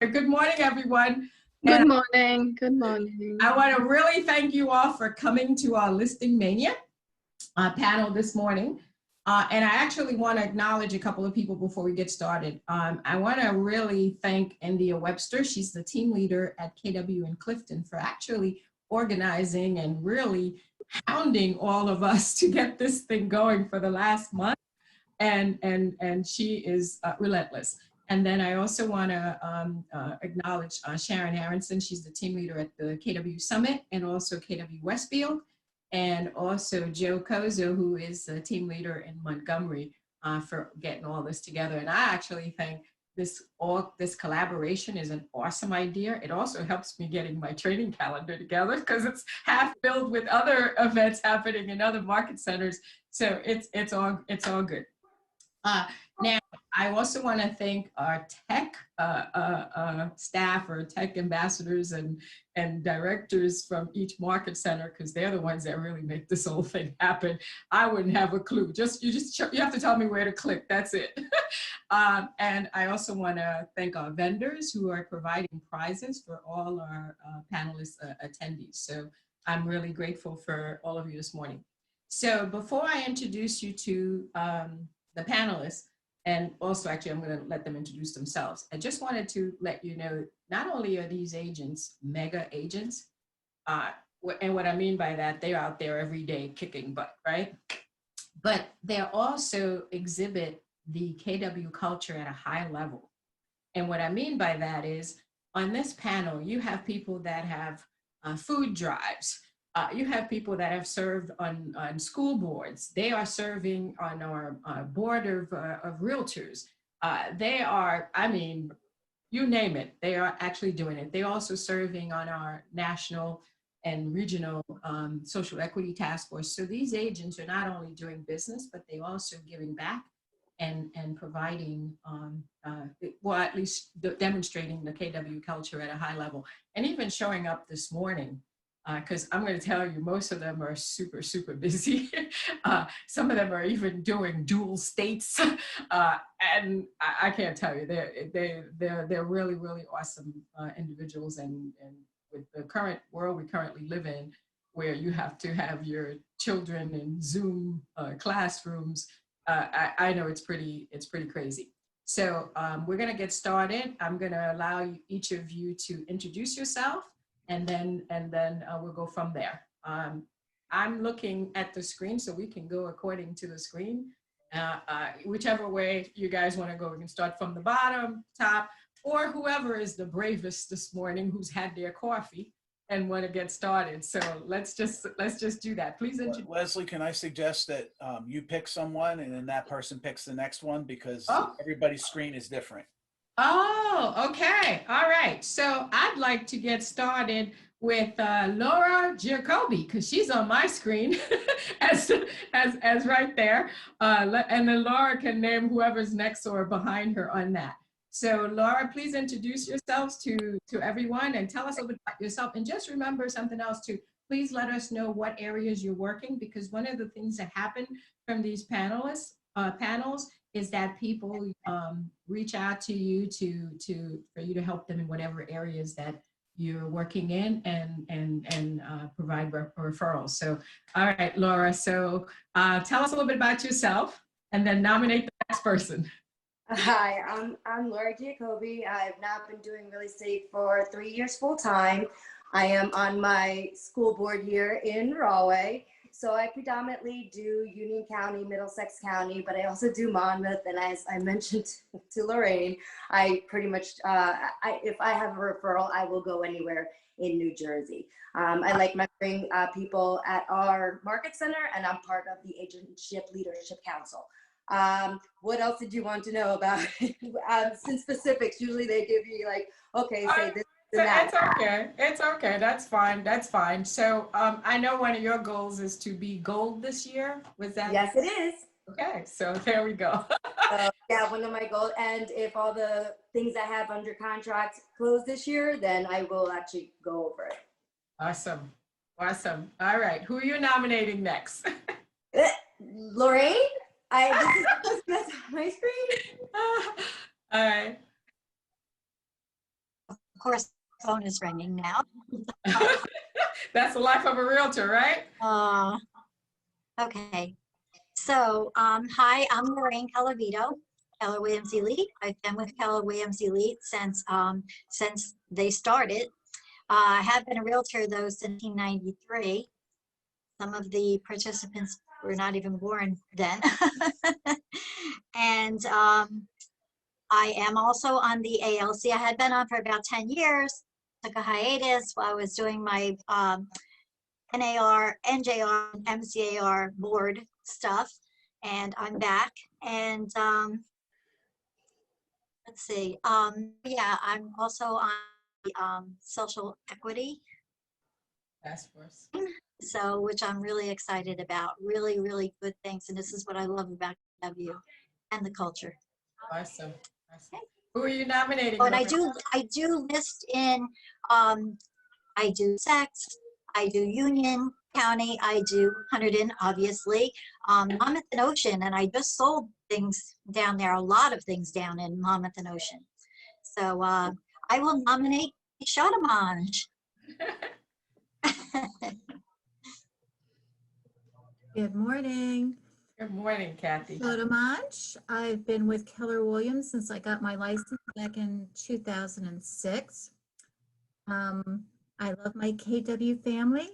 Good morning, everyone. Good And morning. Good morning. I want to really thank you all for coming to our Listing Mania panel this morning. And I actually want to acknowledge a couple of people before we get started. I want to really thank India Webster. She's the team leader at KW in Clifton for actually organizing and really hounding all of us to get this thing going for the last month. And she is relentless. And then I also want to acknowledge Sharon Aronson. She's the team leader at the KW Summit and also KW Westfield. And also Joe Kozo, who is the team leader in Montgomery, for getting all this together. And I actually think this collaboration is an awesome idea. It also helps me getting my training calendar together because it's half filled with other events happening in other market centers. So it's all good. Now, I also want to thank our tech staff or tech ambassadors and directors from each market center, because they're the ones that really make this whole thing happen. I wouldn't have a clue. You have to tell me where to click. That's it. And I also want to thank our vendors who are providing prizes for all our panelist attendees. So I'm really grateful for all of you this morning. So before I introduce you to the panelists, and also actually I'm going to let them introduce themselves. I just wanted to let you know, not only are these agents mega agents, and what I mean by that, they're out there every day kicking butt, right? But they also exhibit the KW culture at a high level. And what I mean by that is, on this panel, you have people that have food drives. You have people that have served on school boards. They are serving on our board of realtors. They are, I mean, you name it, they are actually doing it. They're also serving on our national and regional social equity task force. So these agents are not only doing business, but they're also giving back and providing, well, at least demonstrating the KW culture at a high level, and even showing up this morning. Because I'm going to tell you, most of them are super, super busy. Some of them are even doing dual states, and I can't tell you, they're really, really awesome individials. And with the current world we currently live in, where you have to have your children in Zoom classrooms, I know it's pretty crazy. So we're going to get started. I'm going to allow each of you to introduce yourself. And then we'll go from there. I'm looking at the screen, so we can go according to the screen. Whichever way you guys want to go, we can start from the bottom, top, or whoever is the bravest this morning, who's had their coffee and want to get started. So let's just do that. Please introduce. Leslie, can I suggest that you pick someone and then that person picks the next one, because everybody's screen is different. Oh, okay. All right. So I'd like to get started with Laura Jacoby, because she's on my screen as right there. And then Laura can name whoever's next or behind her on that. So Laura, please introduce yourselves to everyone and tell us a little bit about yourself. And just remember something else too. Please let us know what areas you're working, because one of the things that happen from these panels is that people reach out to you for you to help them in whatever areas that you're working in, and provide referrals. So, all right, Laura. So tell us a little bit about yourself, and then nominate the next person. Hi, I'm Laura Jacoby. I've now been doing real estate for 3 years full time. I am on my school board here in Rahway. So I predominantly do Union County, Middlesex County, but I also do Monmouth. And as I mentioned to Lorraine, I pretty much, if I have a referral, I will go anywhere in New Jersey. I like mentoring people at our market center, and I'm part of the Agentship Leadership Council. What else did you want to know about? Some specifics, usually they give you like, okay, say this. It's okay. It's okay. That's fine. That's fine. So I know one of your goals is to be gold this year. Was that? Yes, it is. Okay. So there we go. Yeah, one of my goals. And if all the things I have under contract close this year, then I will actually go over it. Awesome. Awesome. All right. Who are you nominating next? Lorraine? This is my screen. All right. course, the phone is ringing now. That's the life of a realtor, right? Okay. So, hi, I'm Lorraine Calavito, Keller Williams Elite. I've been with Keller Williams Elite since they started. I have been a realtor though since 1993. Some of the participants were not even born then. And I am also on the ALC. I had been on for about 10 years, took a hiatus while I was doing my NAR, NJR, MCAR board stuff, and I'm back. And let's see, yeah, I'm also on the social equity, Task force. so which I'm really excited about. Really, really good things, and this is what I love about W and the culture. Awesome. Awesome. Who are you nominating? But I Lorraine? do list in, I do sex, I do Union County, I do Hunterdon, obviously, Monmouth and Ocean, and I just sold things down there, a lot of things down in Monmouth and Ocean. So I will nominate Shadamanj. Good morning. Good morning, Kathy. Sotomanch. I've been with Keller Williams since I got my license back in 2006. I love my KW family.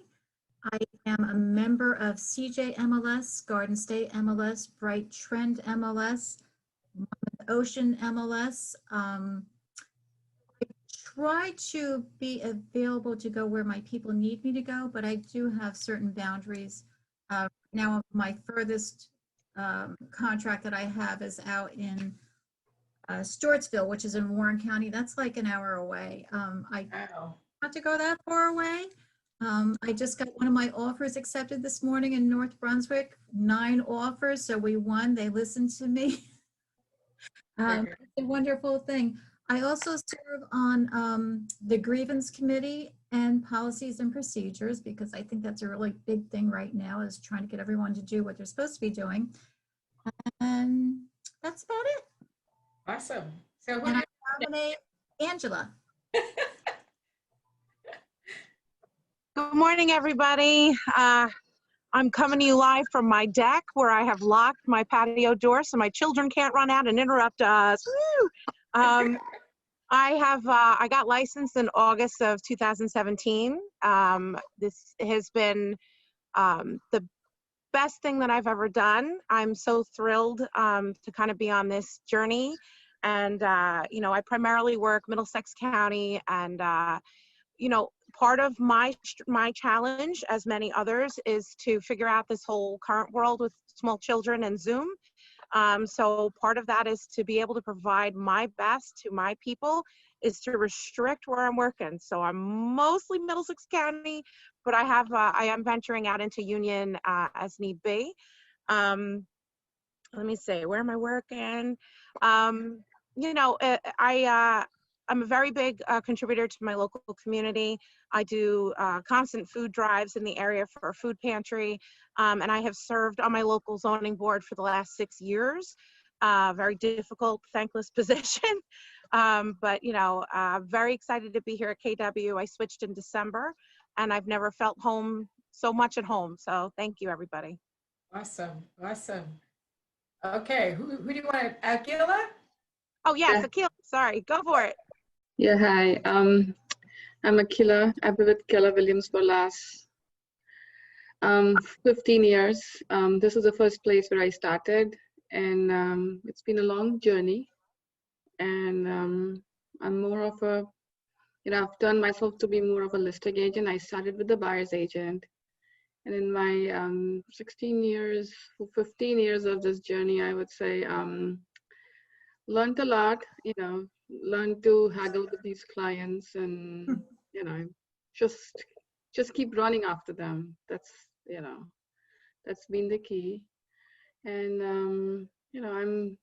I am a member of CJ MLS, Garden State MLS, Bright Trend MLS, Ocean MLS. I try to be available to go where my people need me to go, but I do have certain boundaries. Now my furthest contract that I have is out in Stewartsville, which is in Warren County. That's like an hour away. I Wow. not to go that far away. I just got one of my offers accepted this morning in North Brunswick, 9 offers. So we won, they listened to me. Okay. It's a wonderful thing. I also serve on the grievance committee and policies and procedures, because I think that's a really big thing right now, is trying to get everyone to do what they're supposed to be doing. And that's about it. Awesome. So who And do I nominate Angela. Good morning, everybody. I'm coming to you live from my deck where I have locked my patio door so my children can't run out and interrupt us. Woo! I got licensed in August of 2017. This has been the best thing that I've ever done. I'm so thrilled to kind of be on this journey. And, you know, I primarily work Middlesex County, and, you know, part of my challenge, as many others, is to figure out this whole current world with small children and Zoom. So part of that is to be able to provide my best to my people, is to restrict where I'm working. So I'm mostly Middlesex County, but I am venturing out into Union as need be. Let me see, where am I working? You know, I'm a very big contributor to my local community. I do constant food drives in the area for a food pantry, and I have served on my local zoning board for the last 6 years. Very difficult, thankless position, but you know, very excited to be here at KW. I switched in December, and I've never felt home so much at home. So thank you, everybody. Awesome. Awesome. Okay. Who do you want? Akila? Oh yes, Yeah. Akil, sorry, go for it. Yeah, hi. I'm Akila. I've been with Keller Williams for last 15 years. This is the first place where I started, and it's been a long journey. And I'm more of a, you know, I've turned myself to be more of a listing agent. I started with the buyer's agent. And in my 16 years, 15 years of this journey, I would say, learned a lot, you know, learned to haggle with these clients, and, you know, just keep running after them. That's, you know, that's been the key. And, you know,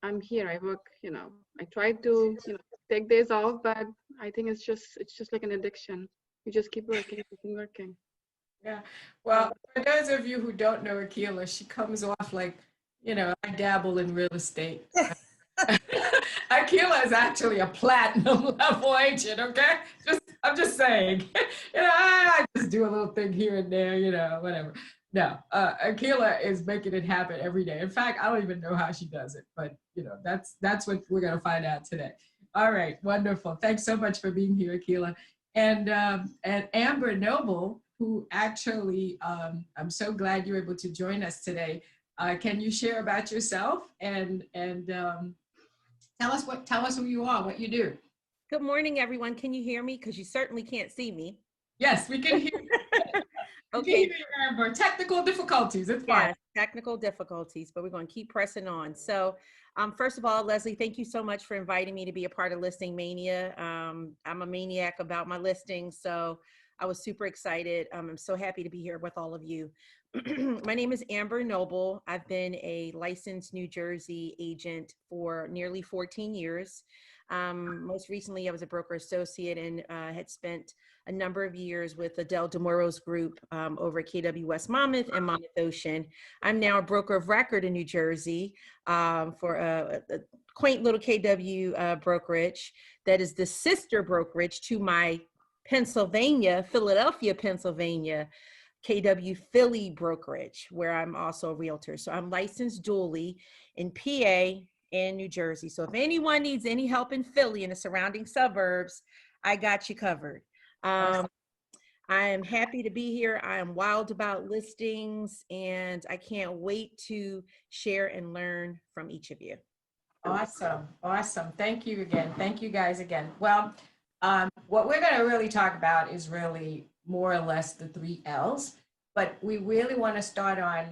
I'm here. I work, you know, I try to, you know, take days off, but I think it's just like an addiction. You just keep working, working. Yeah. Well, for those of you who don't know Akila, she comes off like, you know, I dabble in real estate. Akila is actually a platinum level agent, okay? I'm just saying, I just do a little thing here and there, whatever. No, Akila is making it happen every day. In fact, I don't even know how she does it, but that's what we're gonna find out today. All right, wonderful. Thanks so much for being here, Akila. And Amber Noble, who actually, I'm so glad you're able to join us today. Can you share about yourself and tell us who you are, what you do? Good morning, everyone. Can you hear me? Because you certainly can't see me. Yes, we can hear you. Okay. Amber. Technical difficulties. It's fine. Yes, technical difficulties, but we're going to keep pressing on. So, first of all, Leslie, thank you so much for inviting me to be a part of Listing Mania. I'm a maniac about my listings, so I was super excited. I'm so happy to be here with all of you. My name is Amber Noble. I've been a licensed New Jersey agent for nearly 14 years. Most recently, I was a broker associate and had spent a number of years with Adele DeMoro's group over at KW West Monmouth and Monmouth Ocean. I'm now a broker of record in New Jersey for a quaint little KW brokerage that is the sister brokerage to my Philadelphia, Pennsylvania KW Philly brokerage, where I'm also a realtor. So I'm licensed dually in PA and New Jersey. So if anyone needs any help in Philly and the surrounding suburbs, I got you covered. I am happy to be here. I am wild about listings and I can't wait to share and learn from each of you. Awesome. Awesome. Thank you again. Thank you guys again. Well, what we're going to really talk about is really more or less the 3 L's, but we really want to start on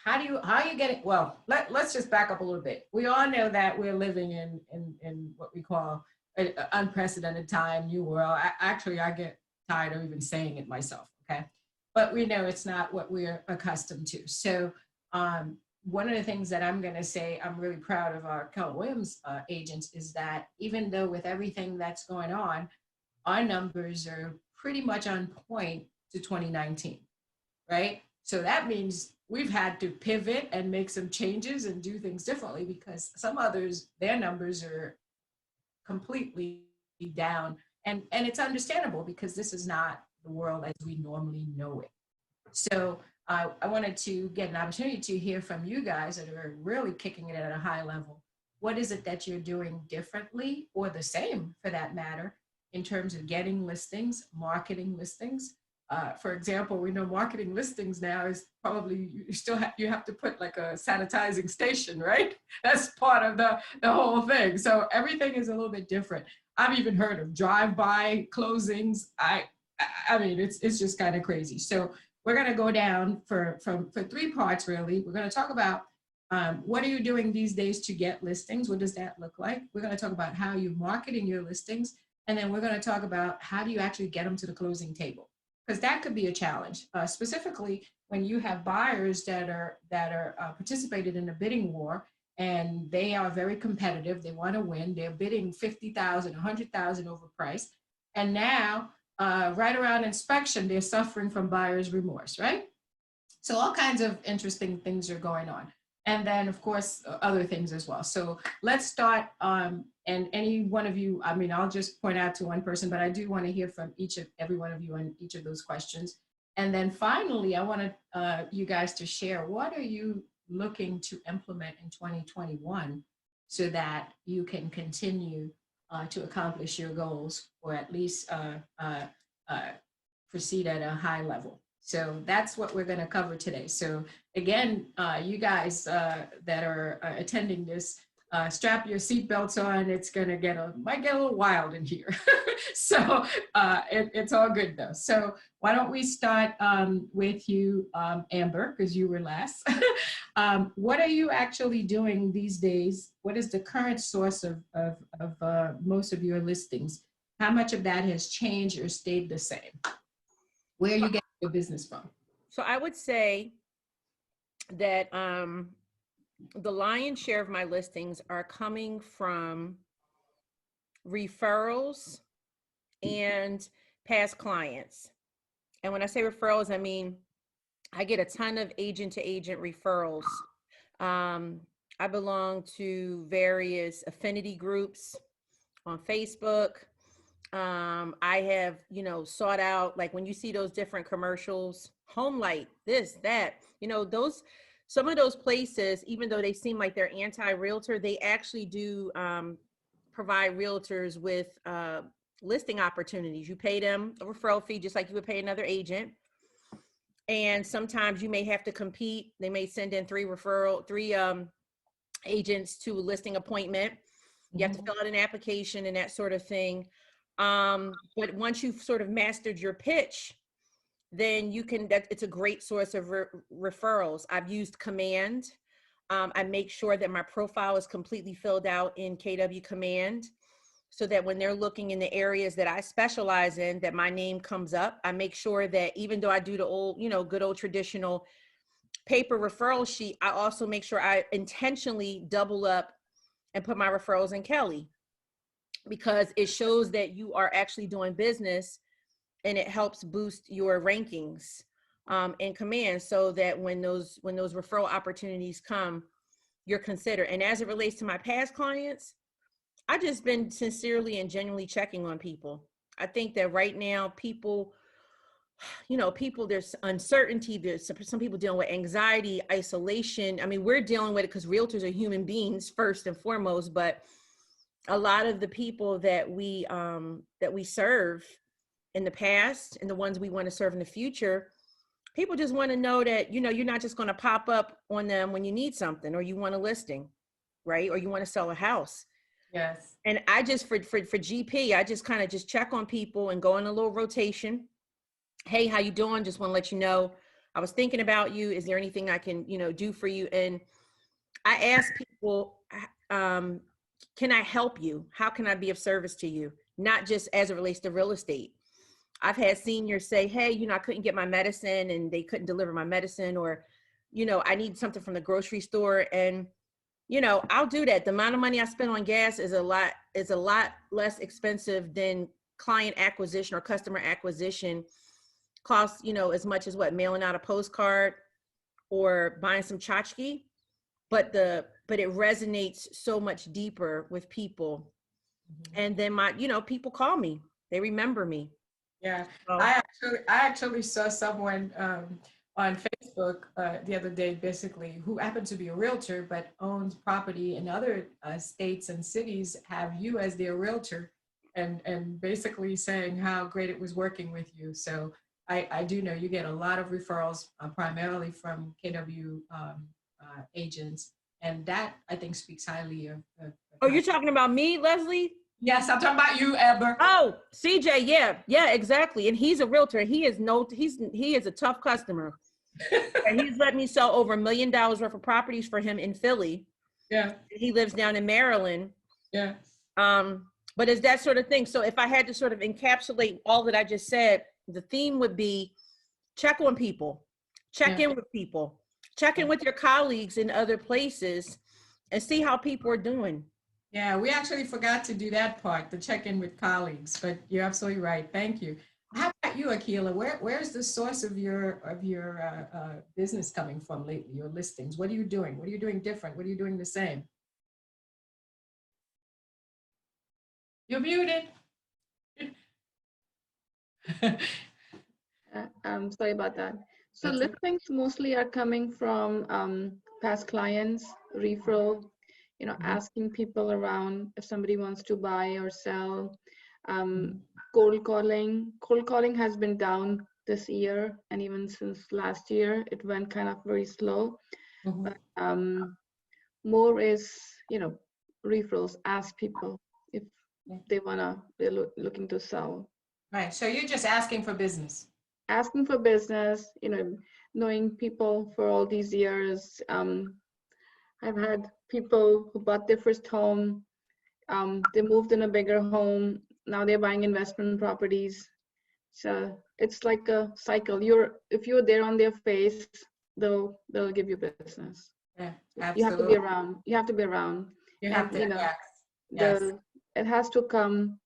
how you get it. Well, let's just back up a little bit. We all know that we're living in what we call an unprecedented time, new world. I get tired of even saying it myself. Okay. But we know it's not what we're accustomed to. So, one of the things that I'm going to say, I'm really proud of our Keller Williams agents is that even though with everything that's going on, our numbers are pretty much on point to 2019, right? So that means we've had to pivot and make some changes and do things differently because some others, their numbers are completely down. And it's understandable because this is not the world as we normally know it. So I wanted to get an opportunity to hear from you guys that are really kicking it at a high level. What is it that you're doing differently or the same for that matter in terms of getting listings, marketing listings? For example, we know marketing listings now is probably, you have to put like a sanitizing station, right? That's part of the whole thing. So everything is a little bit different. I've even heard of drive-by closings. I mean, it's just kind of crazy. So we're going to go down for 3 parts, really. We're going to talk about what are you doing these days to get listings? What does that look like? We're going to talk about how you're marketing your listings. And then we're going to talk about how do you actually get them to the closing table? Because that could be a challenge, specifically when you have buyers that are participated in a bidding war and they are very competitive. They want to win. They're bidding $50,000, $100,000 over price. And now, right around inspection, they're suffering from buyer's remorse, right? So all kinds of interesting things are going on. And then, of course, other things as well. So let's start, and any one of you, I mean, I'll just point out to one person, but I do want to hear from every one of you on each of those questions. And then finally, I want you guys to share, what are you looking to implement in 2021 so that you can continue to accomplish your goals or at least proceed at a high level. So that's what we're going to cover today. So again, you guys that are attending this, strap your seatbelts on. It's going to might get a little wild in here. So it's all good though. So why don't we start with you, Amber, because you were last. What are you actually doing these days? What is the current source of most of your listings? How much of that has changed or stayed the same? Where are you getting your business from? So I would say that the lion's share of my listings are coming from referrals and past clients. And when I say referrals, I mean, I get a ton of agent to agent referrals. I belong to various affinity groups on Facebook. I have, you know, sought out, like when you see those different commercials, Home Light, this, that, you know, those, some of those places, even though they seem like they're anti-realtor, they actually do provide realtors with listing opportunities. You pay them a referral fee just like you would pay another agent. And sometimes you may have to compete. They may send in three agents to a listing appointment. You have to fill out an application and that sort of thing. But once you've sort of mastered your pitch, then you can, it's a great source of referrals. I've used Command. I make sure that my profile is completely filled out in KW Command, so that when they're looking in the areas that I specialize in, that my name comes up. I make sure that even though I do the old, you know, good old traditional paper referral sheet, I also make sure I intentionally double up and put my referrals in Kelly, because it shows that you are actually doing business, and it helps boost your rankings in Command, so that when those referral opportunities come, you're considered. And as it relates to my past clients, I've just been sincerely and genuinely checking on people. I think that right now, people, you know, there's uncertainty. There's some people dealing with anxiety, isolation. I mean, we're dealing with it because realtors are human beings first and foremost, but a lot of the people that we serve in the past and the ones we want to serve in the future, people just want to know that, you know, you're not just going to pop up on them when you need something, or you want a listing, right? Or you want to sell a house. Yes. And I just, for GP, I just kind of just check on people and go in a little rotation. Hey, how you doing? Just want to let you know, I was thinking about you. Is there anything I can, you know, do for you? And I ask people, can I help you? How can I be of service to you? Not just as it relates to real estate. I've had seniors say, hey, you know, I couldn't get my medicine and they couldn't deliver my medicine, or, you know, I need something from the grocery store. And, you know, I'll do that. The amount of money I spend on gas is a lot less expensive than client acquisition or customer acquisition costs, you know, as much as what, mailing out a postcard or buying some tchotchke, but it resonates so much deeper with people. And then people call me, they remember me. Yeah, So, I actually saw someone on Facebook the other day, basically, who happened to be a realtor but owns property in other states and cities, have you as their realtor, and basically saying how great it was working with you. So I do know you get a lot of referrals, primarily from KW agents, and that I think speaks highly of. Oh, you're talking about me, Leslie? Yes, I'm talking about you, Amber. Oh, CJ, yeah, exactly. And he's a realtor. He is a tough customer. And he's let me sell over $1 million worth of properties for him in Philly. Yeah. He lives down in Maryland. Yeah. But it's that sort of thing. So if I had to sort of encapsulate all that I just said, the theme would be check on people, check in with people, check in with your colleagues in other places, and see how people are doing. Yeah, we actually forgot to do that part, the check-in with colleagues, but you're absolutely right. Thank you. How about you, Akila? Where's the source of your business coming from lately, your listings? What are you doing? What are you doing different? What are you doing the same? You're muted. I'm sorry about that. So That's okay. listings mostly are coming from past clients, referral, you know, asking people around if somebody wants to buy or sell. Cold calling. Cold calling has been down this year, and even since last year, it went kind of very slow. But more is, you know, referrals. Ask people if they're looking to sell. Right. So you're just asking for business. Asking for business, you know, knowing people for all these years. I've had people who bought their first home. They moved in a bigger home. Now they're buying investment properties. So it's like a cycle. If you're there on their face, they'll give you business. Yeah, absolutely. You have to be around. You have to be around. You have to, you know, yes. It has to come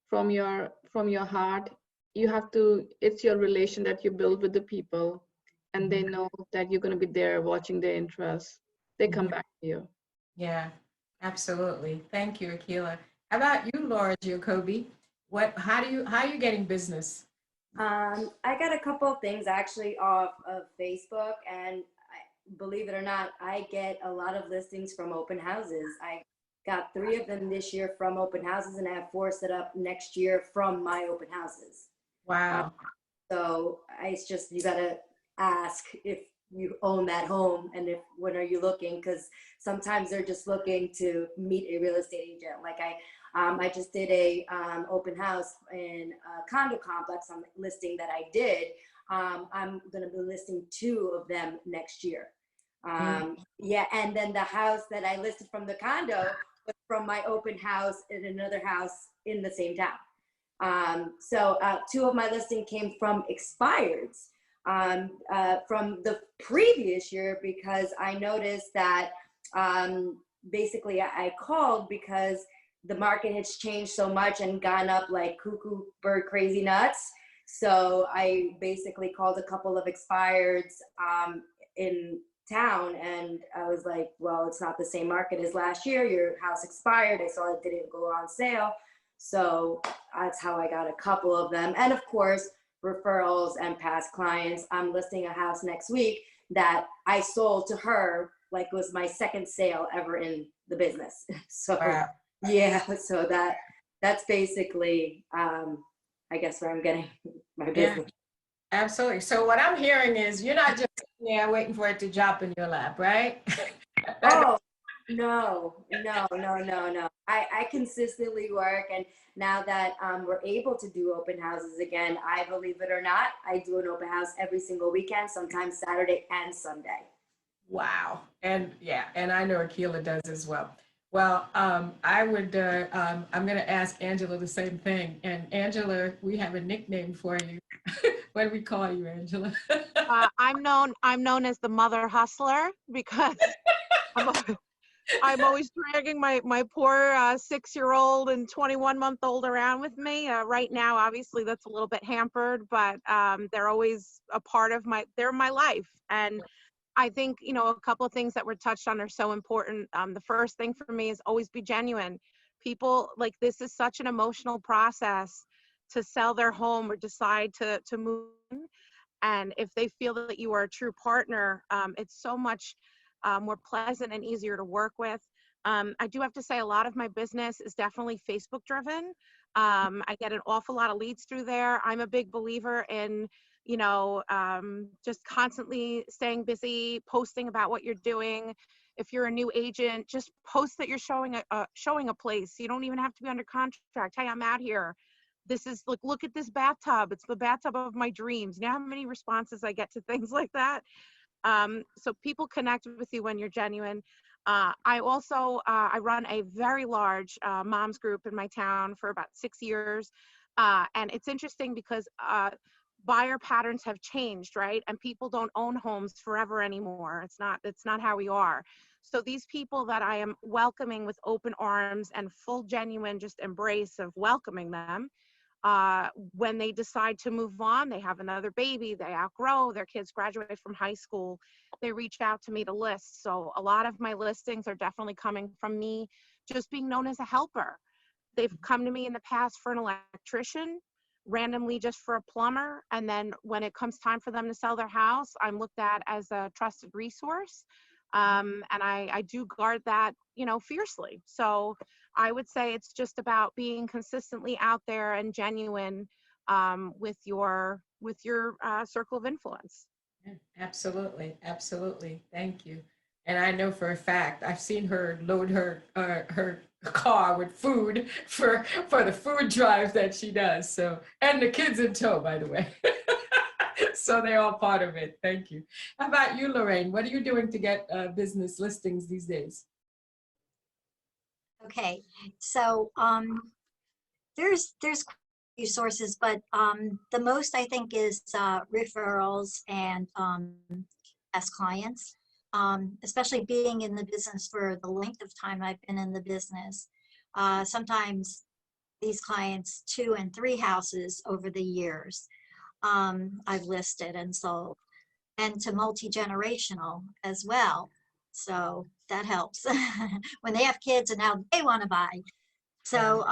from your heart. You have to, it's your relation that you build with the people, and they know that you're going to be there watching their interests. They come back to you. Yeah, absolutely. Thank you, Akila. How about you, Laura Giacobbe? How are you getting business? I got a couple of things actually off of Facebook, and believe it or not, I get a lot of listings from open houses. I got 3 of them this year from open houses, and I have 4 set up next year from my open houses. Wow. So it's just, you gotta ask if you own that home and if when are you looking, because sometimes they're just looking to meet a real estate agent. Like I just did a open house in a condo complex on the listing that I did. I'm gonna be listing 2 of them next year. Yeah, and then the house that I listed from the condo was from my open house in another house in the same town. So 2 of my listing came from expireds from the previous year, because I noticed that basically I called because the market has changed so much and gone up like cuckoo bird crazy nuts. So I basically called a couple of expireds in town, and I was like, well, it's not the same market as last year. Your house expired. I saw it didn't go on sale. So that's how I got a couple of them. And of course, referrals and past clients. I'm listing a house next week that I sold to her, like it was my second sale ever in the business. So Wow. yeah, so that's basically I guess where I'm getting my business. Yeah, absolutely. So what I'm hearing is you're not just sitting there waiting for it to drop in your lap, right? Oh, no. I consistently work, and now that we're able to do open houses again, I believe it or not, I do an open house every single weekend, sometimes Saturday and Sunday. Wow. And yeah, and I know Akila does as well. Well, I'm going to ask Angela the same thing. And Angela, we have a nickname for you. What do we call you, Angela? I'm known as the mother hustler because I'm always dragging my poor 6-year-old and 21-month-old around with me. Right now, obviously, that's a little bit hampered, but they're always a part of they're my life. And I think, a couple of things that were touched on are so important. The first thing for me is always be genuine. People, like, this is such an emotional process to sell their home or decide to move in. And if they feel that you are a true partner, it's so much more pleasant and easier to work with. I do have to say a lot of my business is definitely Facebook driven. I get an awful lot of leads through there. I'm a big believer in, just constantly staying busy, posting about what you're doing. If you're a new agent, just post that you're showing a place. You don't even have to be under contract. Hey, I'm out here. This is, look at this bathtub. It's the bathtub of my dreams. You know how many responses I get to things like that? So people connect with you when you're genuine. I also, I run a very large moms group in my town for about 6 years. And it's interesting because buyer patterns have changed, right? And people don't own homes forever anymore. It's not how we are. So these people that I am welcoming with open arms and full genuine just embrace of welcoming them, when they decide to move on, they have another baby, they outgrow, their kids graduate from high school, they reach out to me to list. So a lot of my listings are definitely coming from me just being known as a helper. They've come to me in the past for an electrician, randomly just for a plumber, and then when it comes time for them to sell their house, I'm looked at as a trusted resource. And I do guard that, fiercely. So I would say it's just about being consistently out there and genuine with your circle of influence. Yeah, absolutely, absolutely. Thank you. And I know for a fact I've seen her load her car with food for the food drive that she does. So, and the kids in tow, by the way. So they're all part of it. Thank you. How about you, Lorraine? What are you doing to get business listings these days? Okay, so there's quite a few sources, but the most I think is referrals and past clients, especially being in the business for the length of time I've been in the business. Sometimes these clients 2 and 3 houses over the years I've listed and sold, and to multi-generational as well. So that helps when they have kids and now they want to buy. So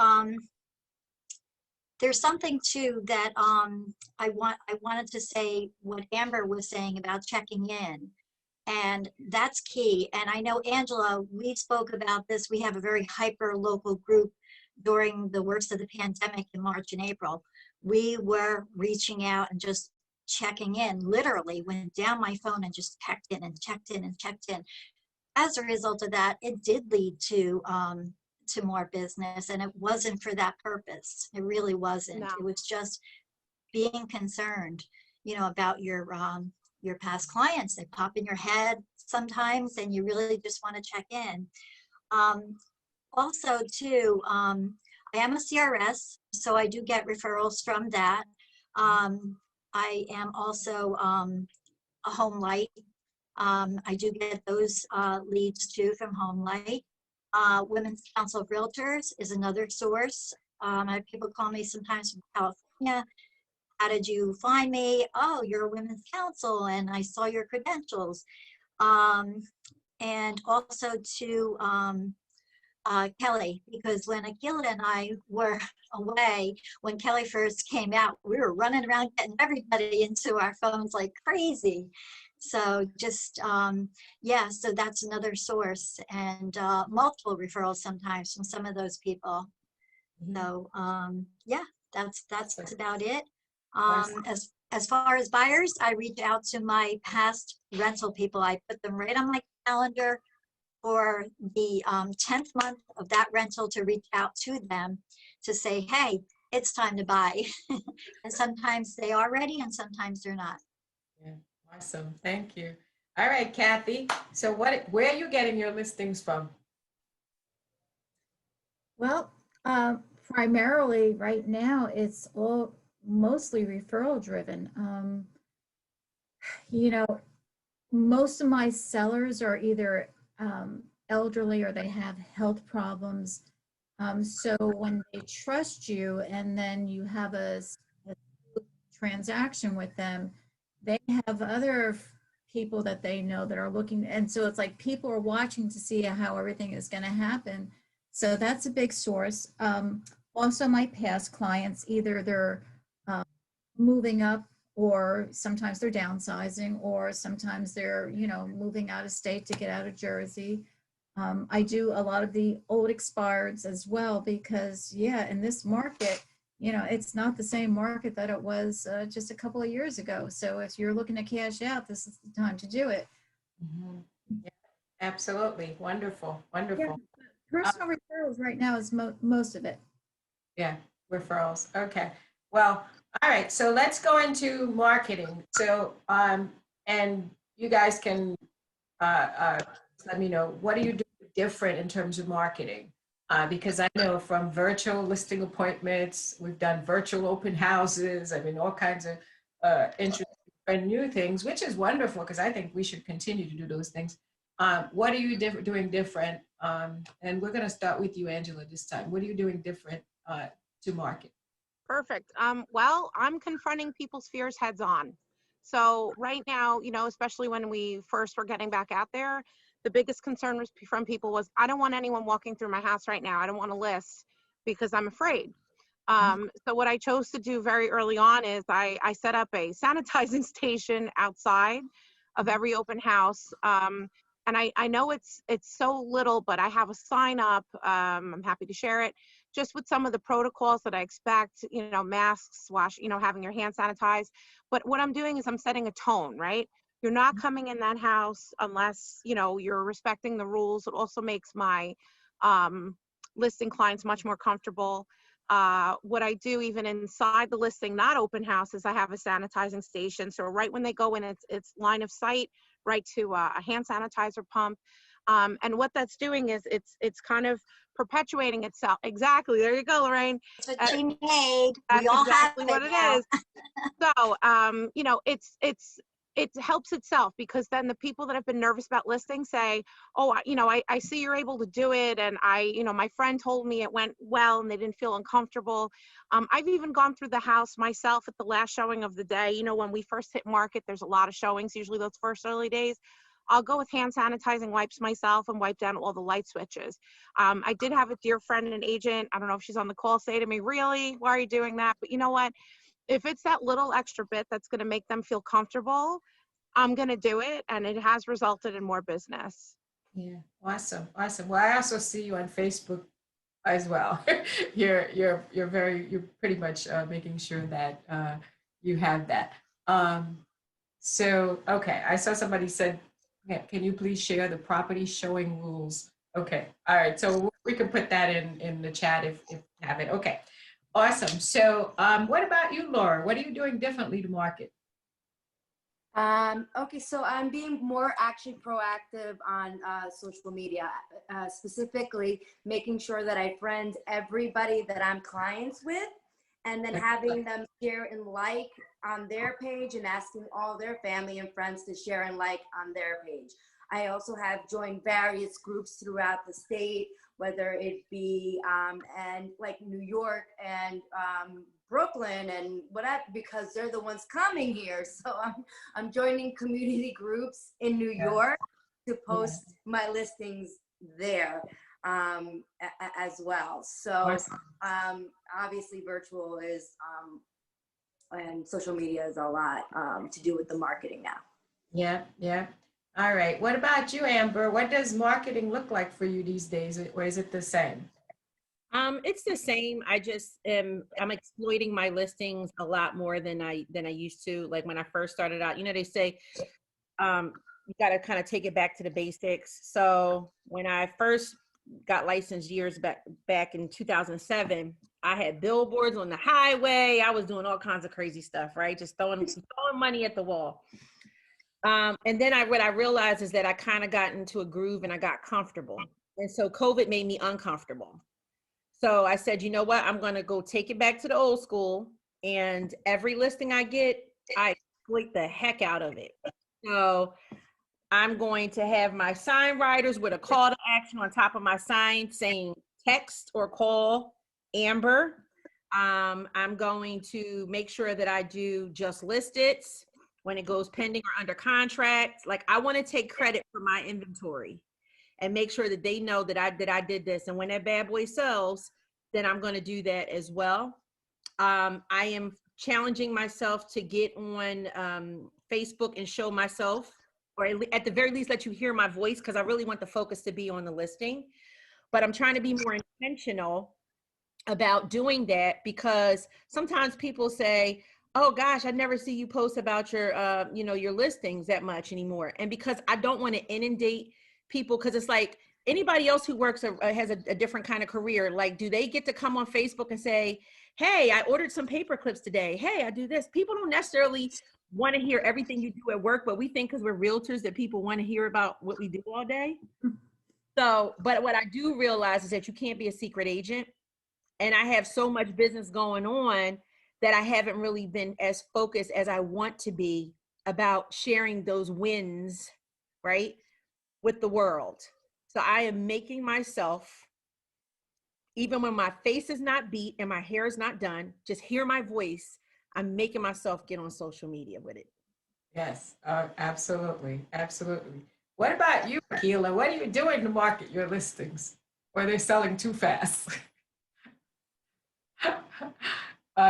there's something too that I wanted to say what Amber was saying about checking in. And that's key. And I know, Angela, we spoke about this. We have a very hyper local group during the worst of the pandemic in March and April. We were reaching out and just checking in, literally went down my phone and just checked in and checked in and checked in. As a result of that, it did lead to more business, and it wasn't for that purpose. It really wasn't. No. It was just being concerned, you know, about your past clients. They pop in your head sometimes, and you really just want to check in. Also, too, I am a CRS, so I do get referrals from that. I am also a Home Light. I do get those leads too from Home Light. Women's Council of Realtors is another source. I have people call me sometimes from California. How did you find me? Oh, you're a women's council and I saw your credentials. And also to Kelly, because when Akila and I were away, when Kelly first came out, we were running around getting everybody into our phones like crazy. So just, yeah, so that's another source, and multiple referrals sometimes from some of those people. So yeah, that's about it. As far as buyers, I reach out to my past rental people. I put them right on my calendar for the 10th month of that rental to reach out to them to say, hey, it's time to buy. And sometimes they are ready and sometimes they're not. Yeah, awesome. Thank you. All right, Kathy. So where are you getting your listings from? Well, primarily right now, it's all mostly referral driven. You know, most of my sellers are either elderly or they have health problems. So when they trust you and then you have a transaction with them, they have other people that they know that are looking. And so it's like people are watching to see how everything is going to happen. So that's a big source. Also, my past clients, either they're moving up, or sometimes they're downsizing, or sometimes they're, you know, moving out of state to get out of Jersey. I do a lot of the old expireds as well, because yeah, in this market, you know, it's not the same market that it was just a couple of years ago. So if you're looking to cash out, this is the time to do it. Yeah, absolutely. Wonderful. Wonderful. Yeah, personal referrals right now is most of it. Yeah, referrals. Okay. Well, all right. So let's go into marketing. So, and you guys can let me know, what do you do different in terms of marketing? Because I know from virtual listing appointments, we've done virtual open houses. I mean, all kinds of interesting and new things, which is wonderful, because I think we should continue to do those things. What are you doing different? And we're going to start with you, Angela, this time. What are you doing different to market? Perfect. Well, I'm confronting people's fears heads on. So right now, you know, especially when we first were getting back out there, the biggest concern was from people was, I don't want anyone walking through my house right now. I don't want to list because I'm afraid. So what I chose to do very early on is I set up a sanitizing station outside of every open house. And I know it's so little, but I have a sign up. I'm happy to share it, just with some of the protocols that I expect, you know, masks, wash, you know, having your hand sanitized. But what I'm doing is I'm setting a tone, right? You're not coming in that house unless, you know, you're respecting the rules. It also makes my listing clients much more comfortable. What I do even inside the listing, not open house, is I have a sanitizing station. So right when they go in, it's line of sight right to a hand sanitizer pump. And what that's doing is it's kind of perpetuating itself. Exactly. There you go, Lorraine. That's what she made. That's We all exactly have what it it now. is. So, you know, it helps itself, because then the people that have been nervous about listing say, oh, you know, I see you're able to do it. And you know, my friend told me it went well and they didn't feel uncomfortable. I've even gone through the house myself at the last showing of the day. You know, when we first hit market, there's a lot of showings, usually those first early days. I'll go with hand sanitizing wipes myself and wipe down all the light switches. I did have a dear friend and agent, I don't know if she's on the call, say to me, really, why are you doing that? But you know what? If it's that little extra bit that's going to make them feel comfortable, I'm going to do it. And it has resulted in more business. Yeah, awesome, awesome. Well, I also see you on Facebook as well. You're pretty much making sure that you have that. So, okay, I saw somebody said, can you please share the property showing rules? Okay, all right, so we can put that in the chat if you have it. Okay, awesome. So what about you, Laura? What are you doing differently to market? Okay, so I'm being more actually proactive on social media, specifically making sure that I friend everybody that I'm clients with, and then having them share and like on their page and asking all their family and friends to share and like on their page. I also have joined various groups throughout the state, whether it be and like New York and Brooklyn and whatever, because they're the ones coming here. So I'm joining community groups in New York to post my listings there as well. So obviously virtual is and social media is a lot to do with the marketing now. Yeah, yeah. All right. What about you, Amber? What does marketing look like for you these days, or is it the same? It's the same. I'm exploiting my listings a lot more than I used to. Like when I first started out, they say you got to kind of take it back to the basics. So when I first got licensed years back in 2007, I had billboards on the highway. I was doing all kinds of crazy stuff, right? Just throwing money at the wall. And then what I realized is that I kind of got into a groove and I got comfortable. And so COVID made me uncomfortable. So I said, you know what? I'm going to go take it back to the old school. And every listing I get, I exploit the heck out of it. So I'm going to have my sign writers with a call to action on top of my sign saying text or call Amber. I'm going to make sure that I do just list it when it goes pending or under contract. Like I want to take credit for my inventory and make sure that they know that I did this. And when that bad boy sells, then I'm going to do that as well. I am challenging myself to get on Facebook and show myself, or at the very least let you hear my voice, because I really want the focus to be on the listing. But I'm trying to be more intentional about doing that, because sometimes people say, oh gosh, I never see you post about your your listings that much anymore. And because I don't want to inundate people, because it's like anybody else who works or has a different kind of career, like, do they get to come on Facebook and say, hey, I ordered some paper clips today. Hey, I do this. People don't necessarily want to hear everything you do at work, but we think because we're realtors that people want to hear about what we do all day. So, but what I do realize is that you can't be a secret agent. And I have so much business going on that I haven't really been as focused as I want to be about sharing those wins, right, with the world. So I am making myself, even when my face is not beat and my hair is not done, just hear my voice, I'm making myself get on social media with it. Yes, absolutely, absolutely. What about you, Keela? What are you doing to market your listings? Or are they selling too fast?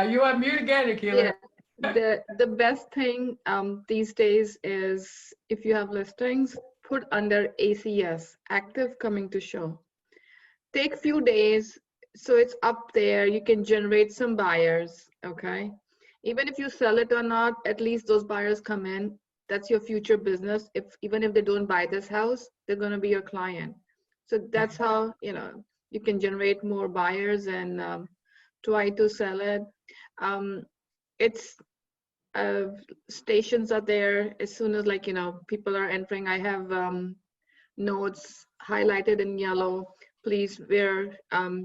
You on mute again, Keela. Yeah. The best thing these days is if you have listings, put under ACS, active coming to show. Take few days, so it's up there. You can generate some buyers, okay? Even if you sell it or not, at least those buyers come in. That's your future business. Even if they don't buy this house, they're going to be your client. So that's how you can generate more buyers and try to sell it. It's stations are there as soon as people are entering. I have notes highlighted in yellow. Please wear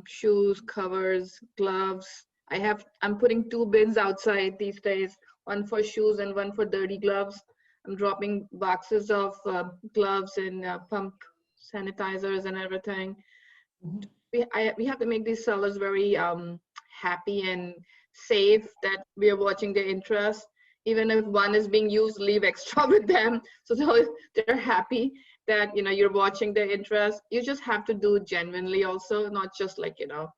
shoes, covers, gloves. I'm putting 2 bins outside these days, one for shoes and one for dirty gloves. I'm dropping boxes of gloves and pump sanitizers and everything. We have to make these sellers very happy and safe that we are watching their interest. Even if one is being used, leave extra with them. So they're happy that, you know, you're watching their interest. You just have to do genuinely also, not just like, you know,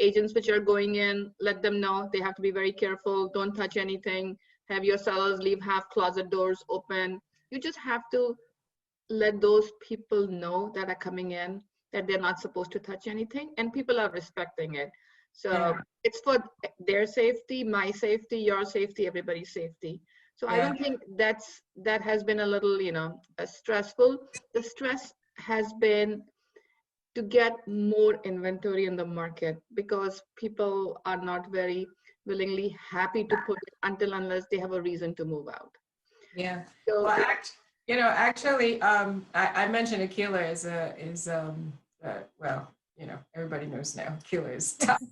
agents which are going in, let them know they have to be very careful. Don't touch anything. Have your sellers leave half closet doors open. You just have to let those people know that are coming in that they're not supposed to touch anything, and people are respecting it. So Yeah. it's for their safety, my safety, your safety, everybody's safety. So I Yeah. don't think that has been a little, you know, stressful. The stress has been to get more inventory in the market, because people are not very willingly happy to put it until unless they have a reason to move out. Yeah. So Well, actually, I mentioned Akila well, you know, everybody knows now Akila is tough.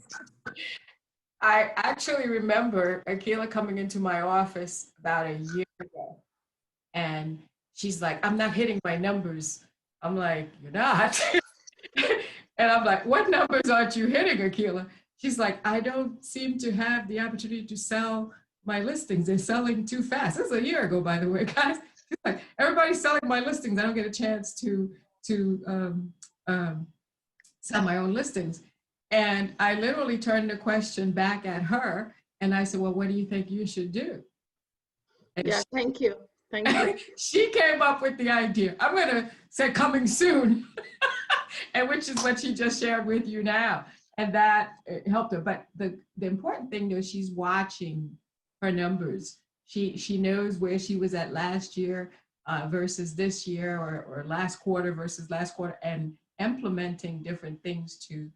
I actually remember Akila coming into my office about a year ago, and she's like, "I'm not hitting my numbers." I'm like, "You're not," and I'm like, "What numbers aren't you hitting, Akila?" She's like, "I don't seem to have the opportunity to sell my listings. They're selling too fast." This is a year ago, by the way, guys. She's like, "Everybody's selling my listings. I don't get a chance to sell my own listings." And I literally turned the question back at her, and I said, "Well, what do you think you should do?" And yeah, thank you. Thank you. she came up with the idea. I'm going to say coming soon, and which is what she just shared with you now. And that helped her. But the important thing, though, she's watching her numbers. She knows where she was at last year versus this year, or last quarter versus last quarter, and implementing different things to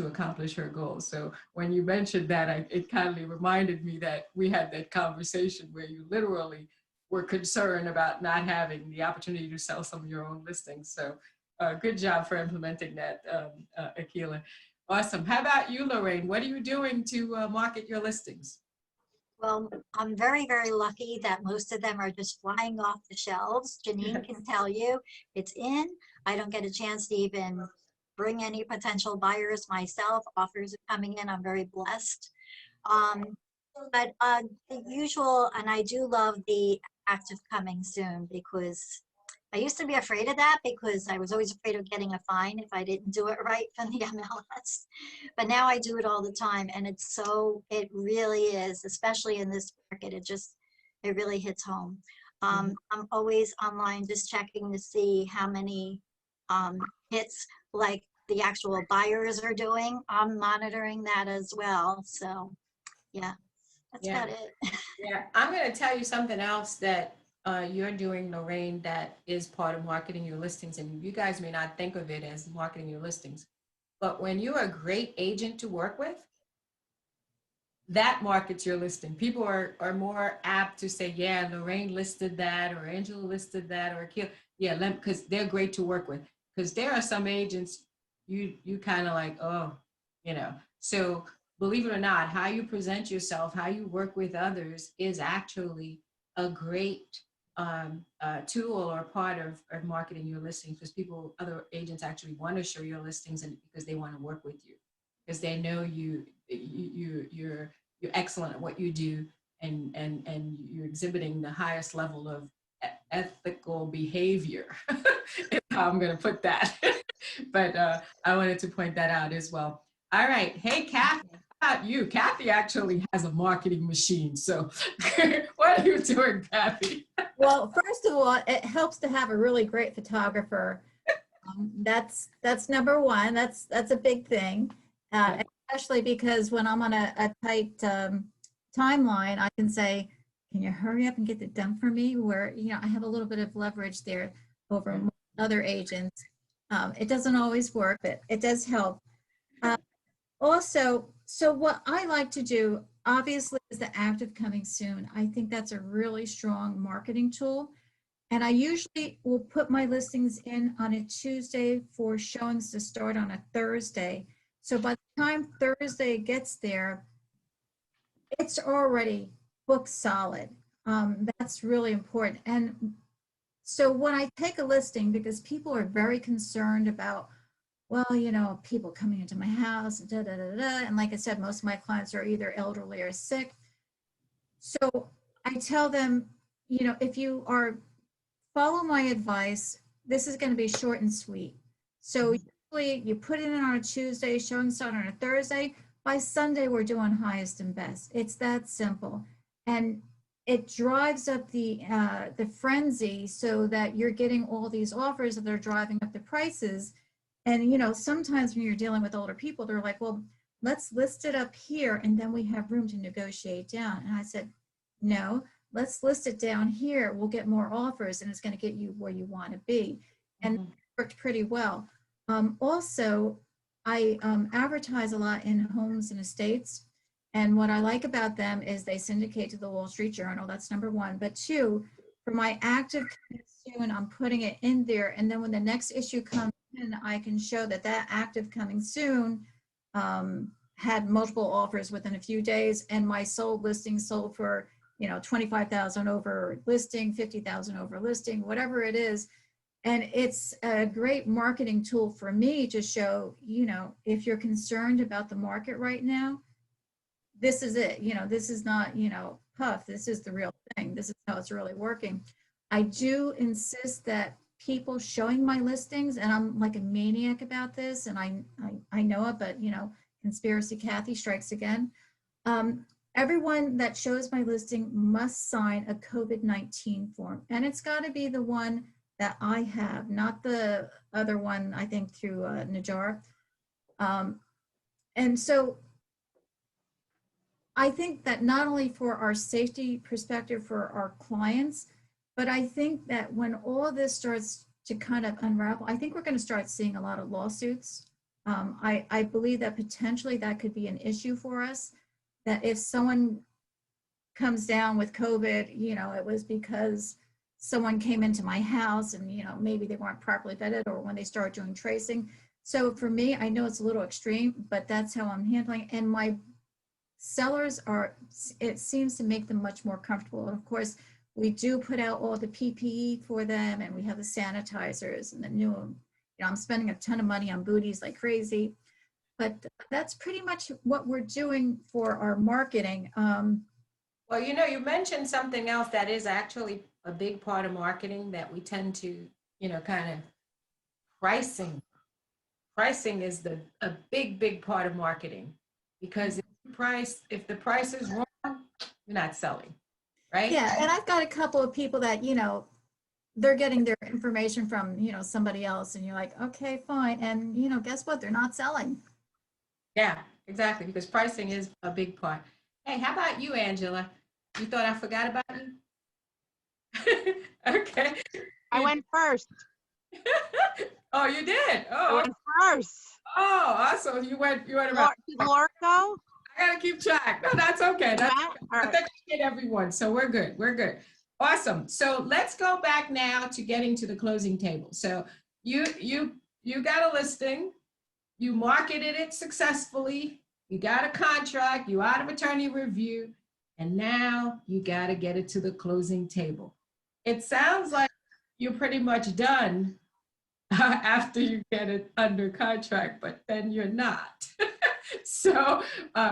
accomplish her goals. So when you mentioned that, it kindly reminded me that we had that conversation where you literally were concerned about not having the opportunity to sell some of your own listings. So good job for implementing that, Akila. Awesome. How about you, Lorraine? What are you doing to market your listings? Well, I'm very, very lucky that most of them are just flying off the shelves. Janine can tell you it's in. I don't get a chance to even bring any potential buyers myself. Offers are coming in. I'm very blessed. But the usual, and I do love the active coming soon, because I used to be afraid of that, because I was always afraid of getting a fine if I didn't do it right from the MLS. But now I do it all the time, and it really is, especially in this market, it really hits home. I'm always online just checking to see how many hits like the actual buyers are doing. I'm monitoring that as well. So yeah, that's about it. Yeah, I'm going to tell you something else that you're doing, Lorraine, that is part of marketing your listings. And you guys may not think of it as marketing your listings, but when you're a great agent to work with, that markets your listing. People are more apt to say, "Yeah, Lorraine listed that," or "Angela listed that," or "Akil." Yeah, because they're great to work with. Because there are some agents you kind of like, oh, you know. So believe it or not, how you present yourself, how you work with others is actually a great tool or part of marketing your listings, because other agents actually want to show your listings, and because they want to work with you, because they know you're excellent at what you do, and you're exhibiting the highest level of ethical behavior. Is how I'm going to put that. But I wanted to point that out as well. All right. Hey, Kathy, how about you? Kathy actually has a marketing machine. So what are you doing, Kathy? Well, first of all, it helps to have a really great photographer. That's number one. That's a big thing, especially because when I'm on a tight timeline, I can say, "Can you hurry up and get it done for me?" Where, you know, I have a little bit of leverage there over other agents. It doesn't always work, but it does help. Also, so what I like to do, obviously, is the active coming soon. I think that's a really strong marketing tool. And I usually will put my listings in on a Tuesday for showings to start on a Thursday. So by the time Thursday gets there, it's already booked solid. That's really important. And so when I take a listing, because people are very concerned about, well, you know, people coming into my house, da, da, da, da. And like I said, most of my clients are either elderly or sick. So I tell them, you know, if you are follow my advice, this is going to be short and sweet. So usually you put it in on a Tuesday, showing start on a Thursday. By Sunday, we're doing highest and best. It's that simple. And it drives up the frenzy so that you're getting all these offers that are driving up the prices. And, you know, sometimes when you're dealing with older people, they're like, well, let's list it up here and then we have room to negotiate down. And I said, no, let's list it down here. We'll get more offers and it's going to get you where you want to be. And it worked pretty well. Also, I advertise a lot in homes and estates. And what I like about them is they syndicate to the Wall Street Journal. That's number one. But two, for my active coming soon, I'm putting it in there. And then when the next issue comes in, I can show that that active coming soon had multiple offers within a few days. And my sold listing sold for, you know, 25,000 over listing, 50,000 over listing, whatever it is. And it's a great marketing tool for me to show, you know, if you're concerned about the market right now, this is it. You know, this is not, you know, puff. This is the real thing. This is how it's really working. I do insist that people showing my listings, and I'm like a maniac about this, and I know it, but, you know, conspiracy Kathy strikes again. Everyone that shows my listing must sign a COVID-19 form, and it's got to be the one that I have, not the other one, I think through Najar. And so I think that not only for our safety perspective for our clients, but I think that when all of this starts to kind of unravel, I think we're going to start seeing a lot of lawsuits. I believe that potentially that could be an issue for us, that if someone comes down with COVID, you know, it was because someone came into my house and, you know, maybe they weren't properly vetted, or when they start doing tracing. So for me, I know it's a little extreme, but that's how I'm handling. And my sellers are, it seems to make them much more comfortable. And of course, we do put out all the PPE for them, and we have the sanitizers and the new, you know, I'm spending a ton of money on booties like crazy, but that's pretty much what we're doing for our marketing. Well, you know, you mentioned something else that is actually a big part of marketing that we tend to, you know, kind of pricing. Pricing is a big part of marketing, because if the price is wrong, you're not selling, right? Yeah, and I've got a couple of people that, you know, they're getting their information from, you know, somebody else, and you're like, okay, fine. And, you know, guess what? They're not selling. Yeah, exactly, because pricing is a big part. Hey, how about you, Angela? You thought I forgot about you? Okay. I went first. Oh, you did? I Oh, went first. oh, awesome. You went around. Did Laura go? I gotta keep track. No, that's okay. That's Yeah? okay. All I right. think I hit everyone, so we're good. We're good. Awesome. So let's go back now to getting to the closing table. So you got a listing, you marketed it successfully, you got a contract, you out of attorney review, and now you got to get it to the closing table. It sounds like you're pretty much done after you get it under contract, but then you're not. So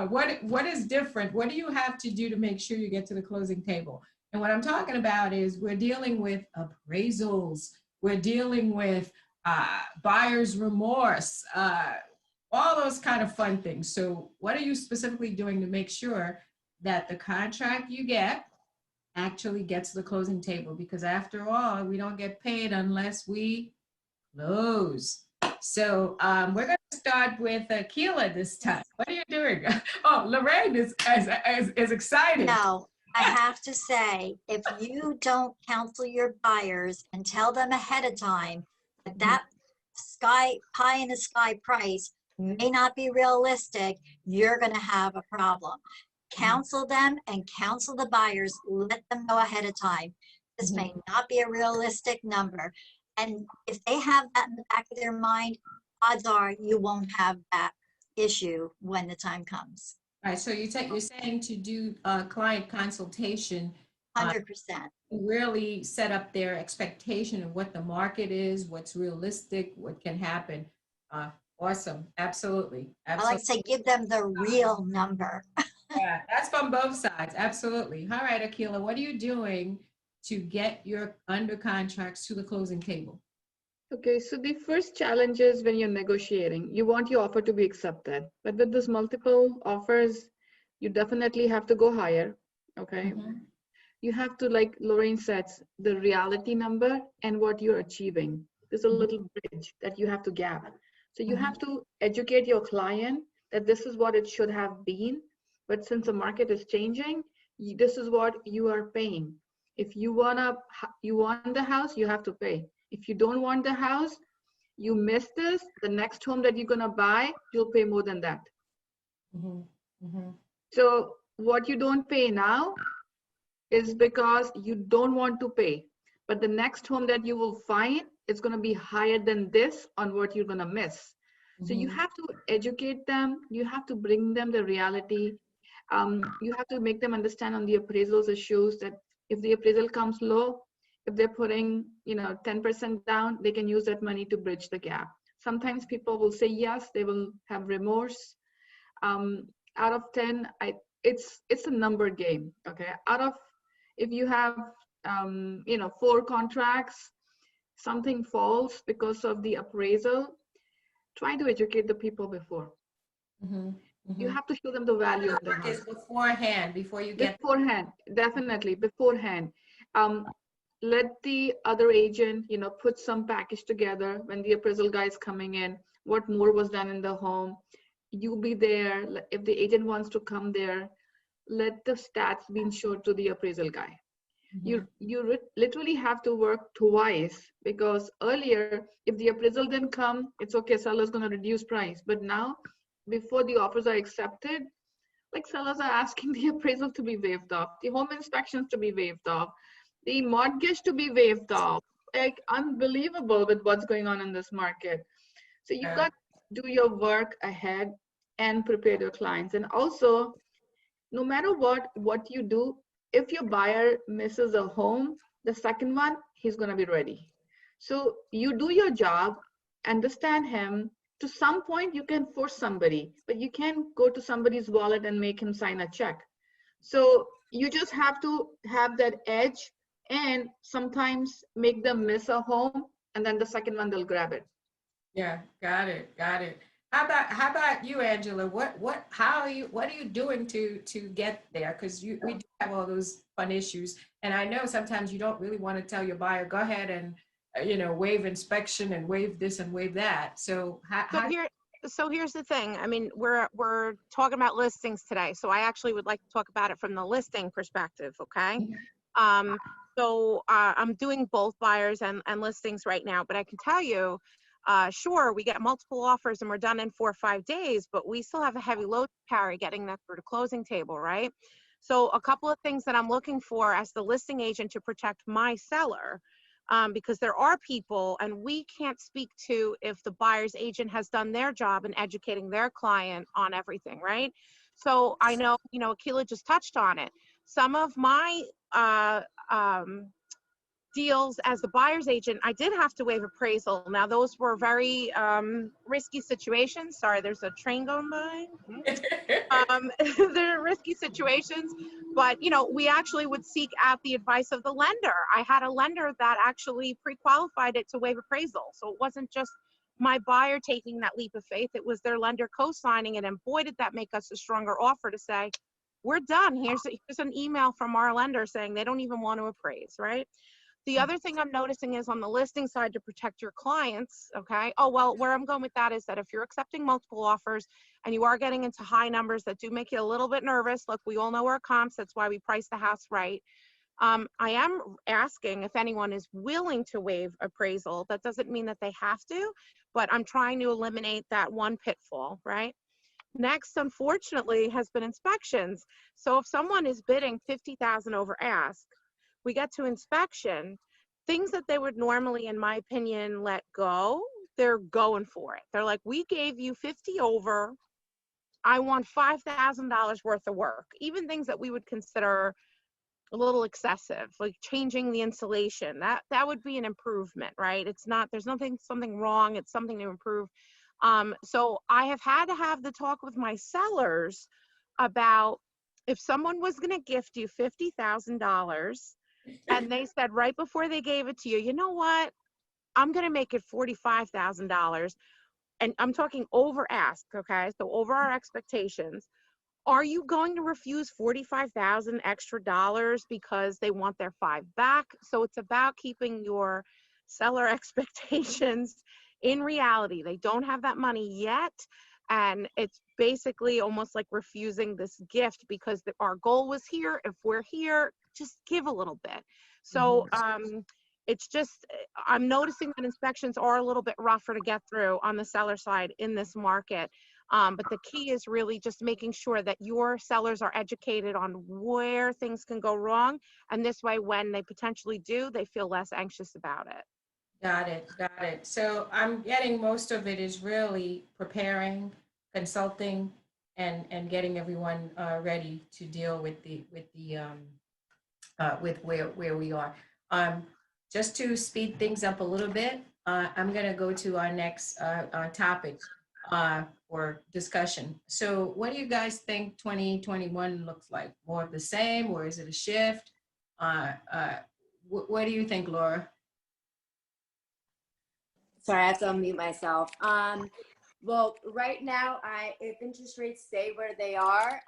what is different? What do you have to do to make sure you get to the closing table? And what I'm talking about is we're dealing with appraisals, we're dealing with buyer's remorse, all those kind of fun things. So what are you specifically doing to make sure that the contract you get actually gets to the closing table? Because after all, we don't get paid unless we close. So we're going to start with Keela this time. What are you doing? Oh, Lorraine is excited. No, I have to say, if you don't counsel your buyers and tell them ahead of time that that pie in the sky price may not be realistic, you're going to have a problem. Counsel them and counsel the buyers. Let them know ahead of time. This may not be a realistic number. And if they have that in the back of their mind, odds are you won't have that issue when the time comes. All right, so you're saying to do client consultation, 100%. really set up their expectation of what the market is, what's realistic, what can happen. Awesome, absolutely. I like to say give them the real number. Yeah, that's from both sides. Absolutely. All right, Akila, what are you doing to get your under contracts to the closing table? Okay, so the first challenge is when you're negotiating, you want your offer to be accepted. But with this multiple offers, you definitely have to go higher. Okay. Mhm. You have to, like Lorraine says, the reality number and what you're achieving. There's a little bridge that you have to gap. So you have to educate your client that this is what it should have been, but since the market is changing, this is what you are paying. If you want the house, you have to pay. If you don't want the house, you miss this, the next home that you're gonna buy, you'll pay more than that. Mhm. Mhm. So what you don't pay now is because you don't want to pay. But the next home that you will find is going to be higher than this on what you're going to miss. So you have to educate them. You have to bring them the reality. You have to make them understand on the appraisals issues that if the appraisal comes low, if they're putting 10% down, they can use that money to bridge the gap. Sometimes people will say yes, they will have remorse. Out of 10, it's a number game. Okay, if you have 4 contracts, something falls because of the appraisal, try to educate the people before. You have to show them the value of the Work is house beforehand, before you get beforehand. Definitely beforehand. Let the other agent put some package together when the appraisal guy is coming in, what more was done in the home. You be there. If the agent wants to come there, let the stats be shown to the appraisal guy. You literally have to work twice, because earlier, if the appraisal didn't come, it's okay, seller's going to reduce price. But now, before the offers are accepted, like sellers are asking the appraisal to be waived off, the home inspections to be waived off, the mortgage to be waived off. Like, unbelievable with what's going on in this market. So you've got to do your work ahead and prepare your clients. And also, no matter what you do, if your buyer misses a home, the second one, he's going to be ready. So you do your job, understand him. To some point, you can force somebody, but you can't go to somebody's wallet and make him sign a check. So you just have to have that edge, and sometimes make them miss a home, and then the second one, they'll grab it. Yeah, got it, got it. How about you, Angela? What are you doing to get there? Because we do have all those fun issues, and I know sometimes you don't really want to tell your buyer, go ahead and waive inspection and waive this and waive that. So So here's the thing. I mean, we're talking about listings today, so I actually would like to talk about it from the listing perspective. Okay. I'm doing both buyers and listings right now, but I can tell you, sure, we get multiple offers and we're done in 4 or 5 days, but we still have a heavy load to carry getting that through the closing table, right? So a couple of things that I'm looking for as the listing agent to protect my seller, because there are people, and we can't speak to if the buyer's agent has done their job in educating their client on everything, right? So I know, Akila just touched on it. Some of my deals as the buyer's agent, I did have to waive appraisal. Now, those were very risky situations. Sorry, there's a train going by. They're risky situations, but we actually would seek out the advice of the lender. I had a lender that actually pre-qualified it to waive appraisal. So it wasn't just my buyer taking that leap of faith, it was their lender co-signing it. And boy, did that make us a stronger offer to say, we're done. Here's an email from our lender saying they don't even want to appraise, right? The other thing I'm noticing is on the listing side, to protect your clients, okay? Oh, well, where I'm going with that is that if you're accepting multiple offers and you are getting into high numbers that do make you a little bit nervous, look, we all know our comps, that's why we price the house right. I am asking if anyone is willing to waive appraisal. That doesn't mean that they have to, but I'm trying to eliminate that one pitfall, right? Next, unfortunately, has been inspections. So if someone is bidding $50,000 over ask, we get to inspection, things that they would normally, in my opinion, let go, they're going for it. They're like, we gave you 50 over, I want $5,000 worth of work. Even things that we would consider a little excessive, like changing the insulation, that would be an improvement, right? It's not, there's something wrong, it's something to improve. So I have had to have the talk with my sellers about if someone was going to gift you $50,000 and they said right before they gave it to you, you know what? I'm going to make it $45,000. And I'm talking over ask, okay? So over our expectations. Are you going to refuse 45,000 extra dollars because they want their 5 back? So it's about keeping your seller expectations in reality. They don't have that money yet. And it's basically almost like refusing this gift because our goal was here. If we're here, just give a little bit. So it's just, I'm noticing that inspections are a little bit rougher to get through on the seller side in this market. But the key is really just making sure that your sellers are educated on where things can go wrong. And this way, when they potentially do, they feel less anxious about it. Got it, got it. So I'm getting most of it is really preparing, consulting, and getting everyone ready to deal with with where we are. Just to speed things up a little bit, I'm going to go to our next topic or discussion. So what do you guys think 2021 looks like? More of the same, or is it a shift? What do you think, Laura? Sorry, I have to unmute myself. Well, right now, if interest rates stay where they are,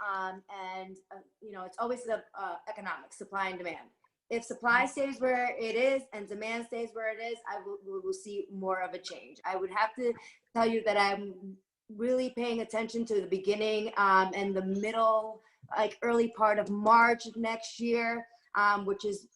and you know, it's always the economic supply and demand. If supply stays where it is and demand stays where it is, we will see more of a change. I would have to tell you that I'm really paying attention to the beginning and the middle, like early part of March of next year, which is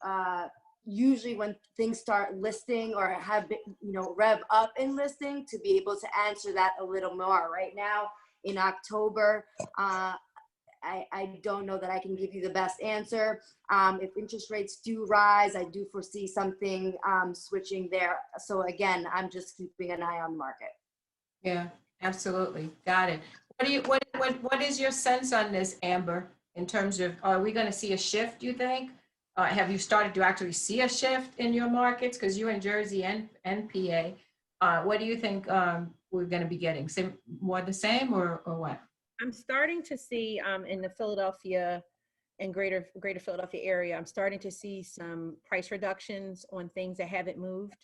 usually when things start listing or have been, you know, rev up in listing, to be able to answer that a little more. Right now in October, I don't know that I can give you the best answer. If interest rates do rise, I do foresee something switching there. So again, I'm just keeping an eye on the market. Yeah, absolutely. Got it. What is your sense on this, Amber, in terms of, are we going to see a shift, you think? Have you started to actually see a shift in your markets? Because you're in Jersey and PA. What do you think we're going to be getting? More the same or what? I'm starting to see in the Philadelphia and greater Philadelphia area, I'm starting to see some price reductions on things that haven't moved.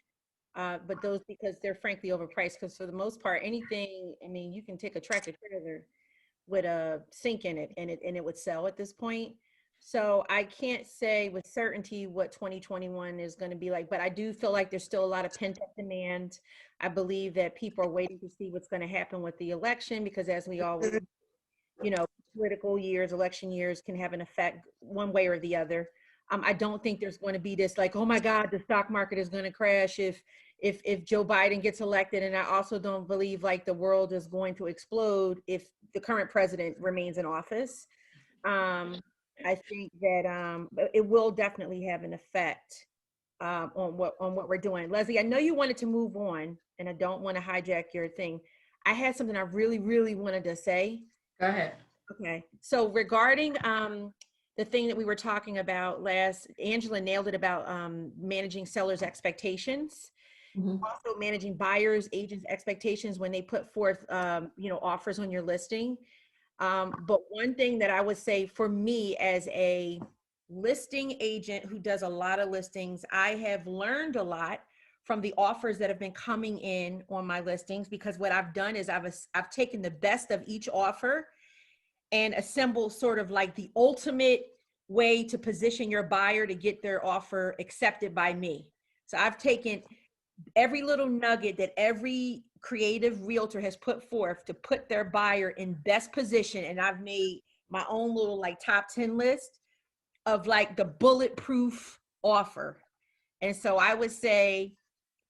But those, because they're frankly overpriced, because for the most part, anything, I mean, you can take a tractor trailer with a sink in it and it would sell at this point. So I can't say with certainty what 2021 is going to be like, but I do feel like there's still a lot of pent-up demand. I believe that people are waiting to see what's going to happen with the election, because as we all, you know, political years, election years can have an effect one way or the other. I don't think there's going to be this like, oh my God, the stock market is going to crash if Joe Biden gets elected. And I also don't believe like the world is going to explode if the current president remains in office. I think that it will definitely have an effect on what we're doing. Leslie, I know you wanted to move on, and I don't want to hijack your thing. I had something I really, really wanted to say. Go ahead. Okay, so regarding the thing that we were talking about last, Angela nailed it about managing sellers' expectations. Also managing buyers, agents' expectations when they put forth, you know, offers on your listing. But one thing that I would say for me as a listing agent who does a lot of listings, I have learned a lot from the offers that have been coming in on my listings, because what I've done is I've taken the best of each offer and assembled sort of like the ultimate way to position your buyer to get their offer accepted by me. So I've taken every little nugget that every creative realtor has put forth to put their buyer in best position, and I've made my own little like top 10 list of like the bulletproof offer. And so I would say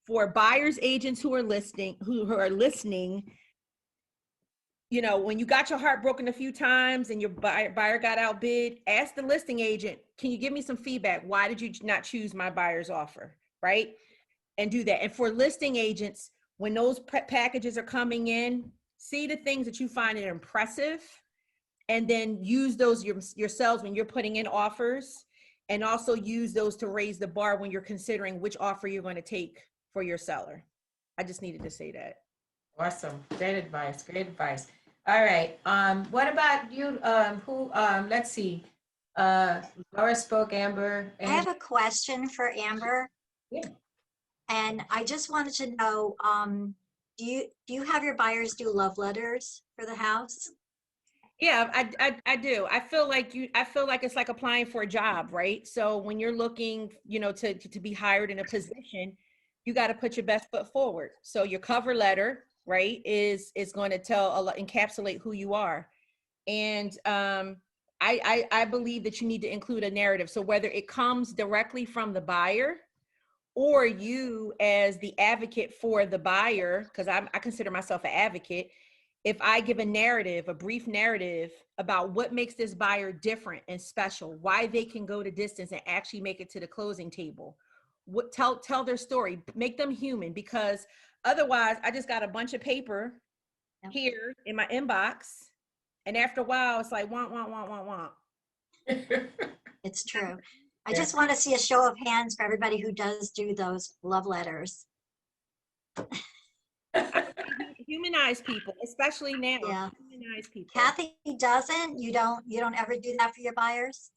for buyers agents who are listening, you know, when you got your heart broken a few times and your buyer got outbid, ask the listing agent, can you give me some feedback? Why did you not choose my buyer's offer, right? And do that. And for listing agents, when those packages are coming in, see the things that you find it impressive, and then use those yourselves when you're putting in offers, and also use those to raise the bar when you're considering which offer you're going to take for your seller. I just needed to say that. Awesome. Great advice. Great advice. All right. What about you? Let's see. Laura spoke, Amber. I have a question for Amber. Yeah. And I just wanted to know, do you have your buyers do love letters for the house? Yeah, I do. I feel like it's like applying for a job, right? So when you're looking, to be hired in a position, you got to put your best foot forward. So your cover letter, right, is going to encapsulate who you are. And I believe that you need to include a narrative. So whether it comes directly from the buyer or you as the advocate for the buyer, because I consider myself an advocate, if I give a brief narrative about what makes this buyer different and special, why they can go to distance and actually make it to the closing table, tell their story, make them human, because otherwise I just got a bunch of paper here in my inbox, and after a while it's like want. It's true. I just want to see a show of hands for everybody who does do those love letters. Humanize people, especially now. Yeah. Humanize people. Kathy doesn't. You don't ever do that for your buyers?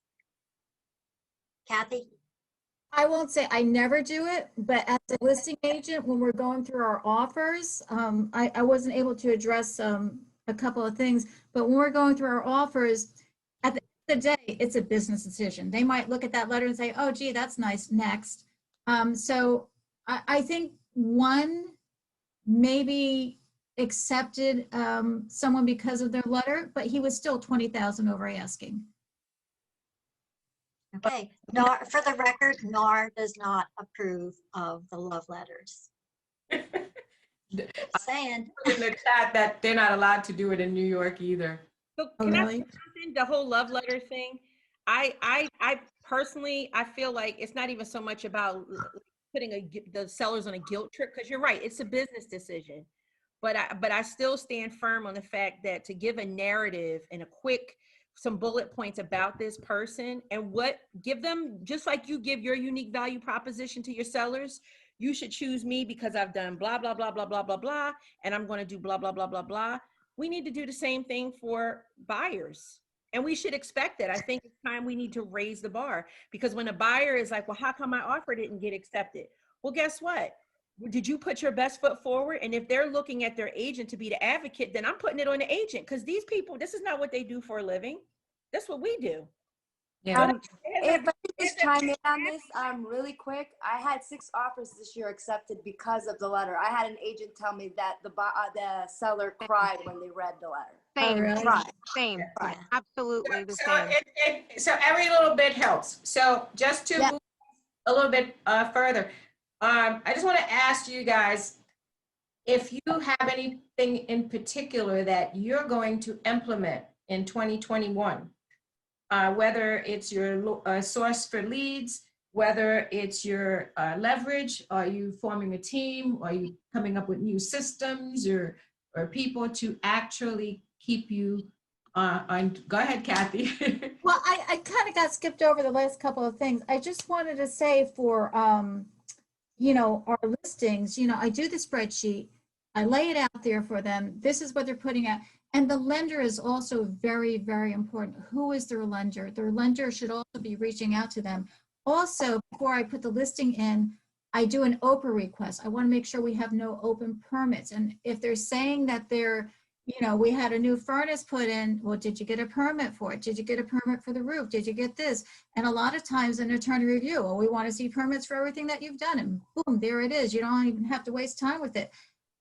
Kathy? I won't say I never do it, but as a listing agent, when we're going through our offers, I wasn't able to address a couple of things, but when we're going through our offers, at the end of the day, it's a business decision. They might look at that letter and say, oh, gee, that's nice, next. So I think one maybe accepted someone because of their letter, but he was still 20,000 over asking. Okay. NAR, for the record, NAR does not approve of the love letters. Just saying. In the chat that they're not allowed to do it in New York either. So Oh, can I really? say something? The whole love letter thing, I personally, I feel like it's not even so much about putting the sellers on a guilt trip, because you're right, it's a business decision. But I still stand firm on the fact that to give a narrative and some bullet points about this person and give them, just like you give your unique value proposition to your sellers, you should choose me because I've done blah, blah, blah, blah, blah, blah, blah, and I'm going to do blah, blah, blah, blah, blah. We need to do the same thing for buyers. And we should expect it. I think it's time we need to raise the bar, because when a buyer is like, well, how come my offer didn't get accepted? Well, guess what? Did you put your best foot forward? And if they're looking at their agent to be the advocate, then I'm putting it on the agent, because these people, this is not what they do for a living. That's what we do. Yeah. If I could just chime in on this really quick, I had 6 offers this year accepted because of the letter. I had an agent tell me that the seller cried when they read the letter. Same, really? Cried. same, Cried. absolutely the So, same. so every little bit helps. So just to Yeah. move a little bit further, I just want to ask you guys if you have anything in particular that you're going to implement in 2021, whether it's your source for leads, whether it's your leverage, are you forming a team, are you coming up with new systems or people to actually keep you on. Go ahead, Kathy. Well, I kind of got skipped over the last couple of things. I just wanted to say for, our listings, I do the spreadsheet. I lay it out there for them. This is what they're putting out. And the lender is also very, very important. Who is their lender? Their lender should also be reaching out to them. Also, before I put the listing in, I do an OPA request. I want to make sure we have no open permits. And if they're saying that we had a new furnace put in, well, did you get a permit for it? Did you get a permit for the roof? Did you get this? And a lot of times an attorney review, well, we want to see permits for everything that you've done. And boom, there it is. You don't even have to waste time with it.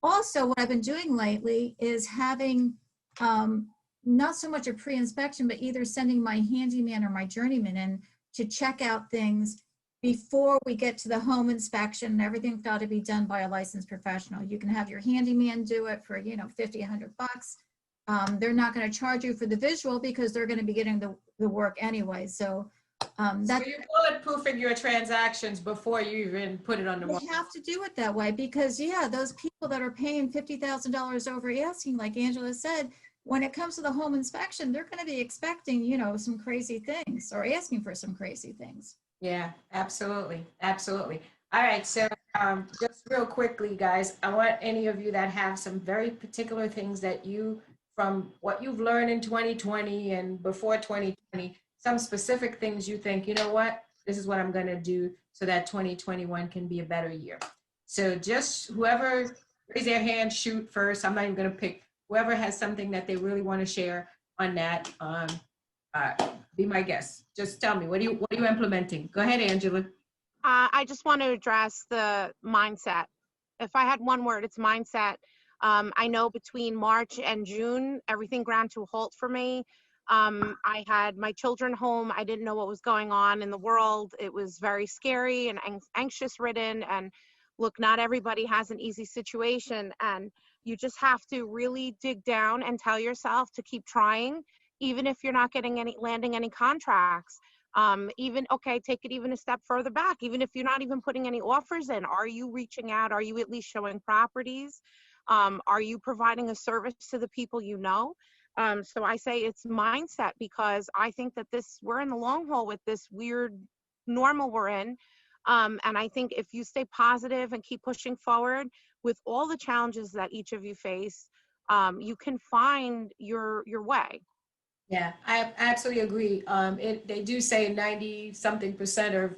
Also, what I've been doing lately is having not so much a pre-inspection, but either sending my handyman or my journeyman in to check out things before we get to the home inspection, and everything's got to be done by a licensed professional. You can have your handyman do it for, $50, $100. They're not going to charge you for the visual because they're going to be getting the work anyway. So So you're bulletproofing your transactions before you even put it on the market. You have to do it that way because, those people that are paying $50,000 over asking, like Angela said, when it comes to the home inspection, they're going to be expecting, some crazy things or asking for some crazy things. Yeah, absolutely. Absolutely. All right. So just real quickly, guys, I want any of you that have some very particular things that you from what you've learned in 2020 and before 2020, some specific things you think, you know what, this is what I'm going to do so that 2021 can be a better year. So just whoever raise their hand, shoot first. I'm not even going to pick. Whoever has something that they really want to share on that, be my guest. Just tell me, what are you implementing? Go ahead, Angela. I just want to address the mindset. If I had one word, it's mindset. I know between March and June, everything ground to a halt for me. I had my children home. I didn't know what was going on in the world. It was very scary and anxious ridden. And look, not everybody has an easy situation. And you just have to really dig down and tell yourself to keep trying, even if you're not landing any contracts. Okay, take it even a step further back. Even if you're not even putting any offers in, are you reaching out? Are you at least showing properties? Are you providing a service to the people you know? So I say it's mindset, because I think that we're in the long haul with this weird normal we're in. And I think if you stay positive and keep pushing forward with all the challenges that each of you face, you can find your way. Yeah, I absolutely agree. They do say 90-something% of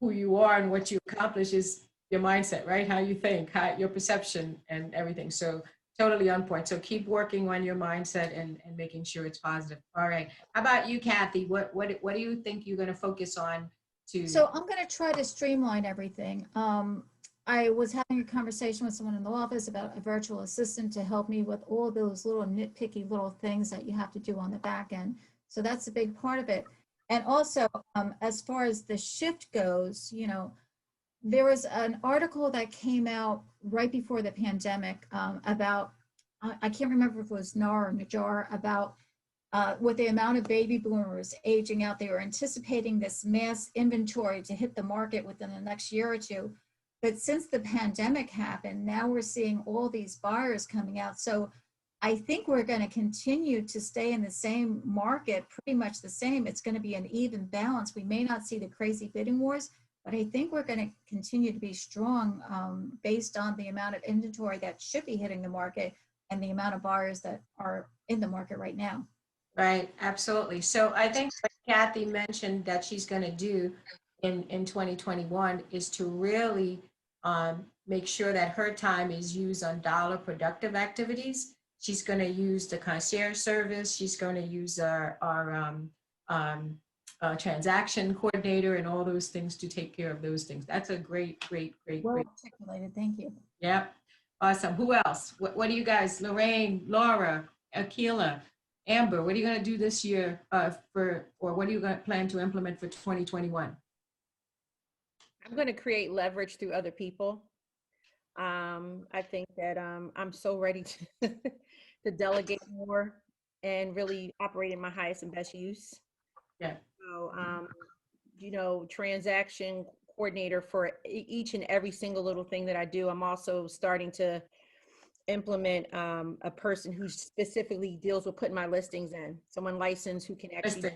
who you are and what you accomplish is your mindset, right? How you think, your perception and everything. So totally on point. So keep working on your mindset and making sure it's positive. All right. How about you, Kathy? What do you think you're going to focus on to? So I'm going to try to streamline everything. I was having a conversation with someone in the office about a virtual assistant to help me with all those little nitpicky little things that you have to do on the back end. So that's a big part of it. And also, as far as the shift goes, there was an article that came out right before the pandemic about, I can't remember if it was NAR or NAJAR, about with the amount of baby boomers aging out, they were anticipating this mass inventory to hit the market within the next year or two. But since the pandemic happened, now we're seeing all these buyers coming out. So I think we're going to continue to stay in the same market, pretty much the same. It's going to be an even balance. We may not see the crazy bidding wars, but I think we're going to continue to be strong based on the amount of inventory that should be hitting the market and the amount of buyers that are in the market right now. Right, absolutely. So I think what Kathy mentioned that she's going to do in 2021 is to really make sure that her time is used on dollar productive activities. She's going to use the concierge service. She's going to use our transaction coordinator and all those things to take care of those things. That's a great. Well articulated. Thank you. Yep. Awesome. Who else? What do you guys, Lorraine, Laura, Akila, Amber, what are you going to do this year or what are you going to plan to implement for 2021? I'm going to create leverage through other people. I think that I'm so ready to delegate more and really operate in my highest and best use. Yeah. So, transaction coordinator for each and every single little thing that I do. I'm also starting to implement a person who specifically deals with putting my listings in. Someone licensed who can actually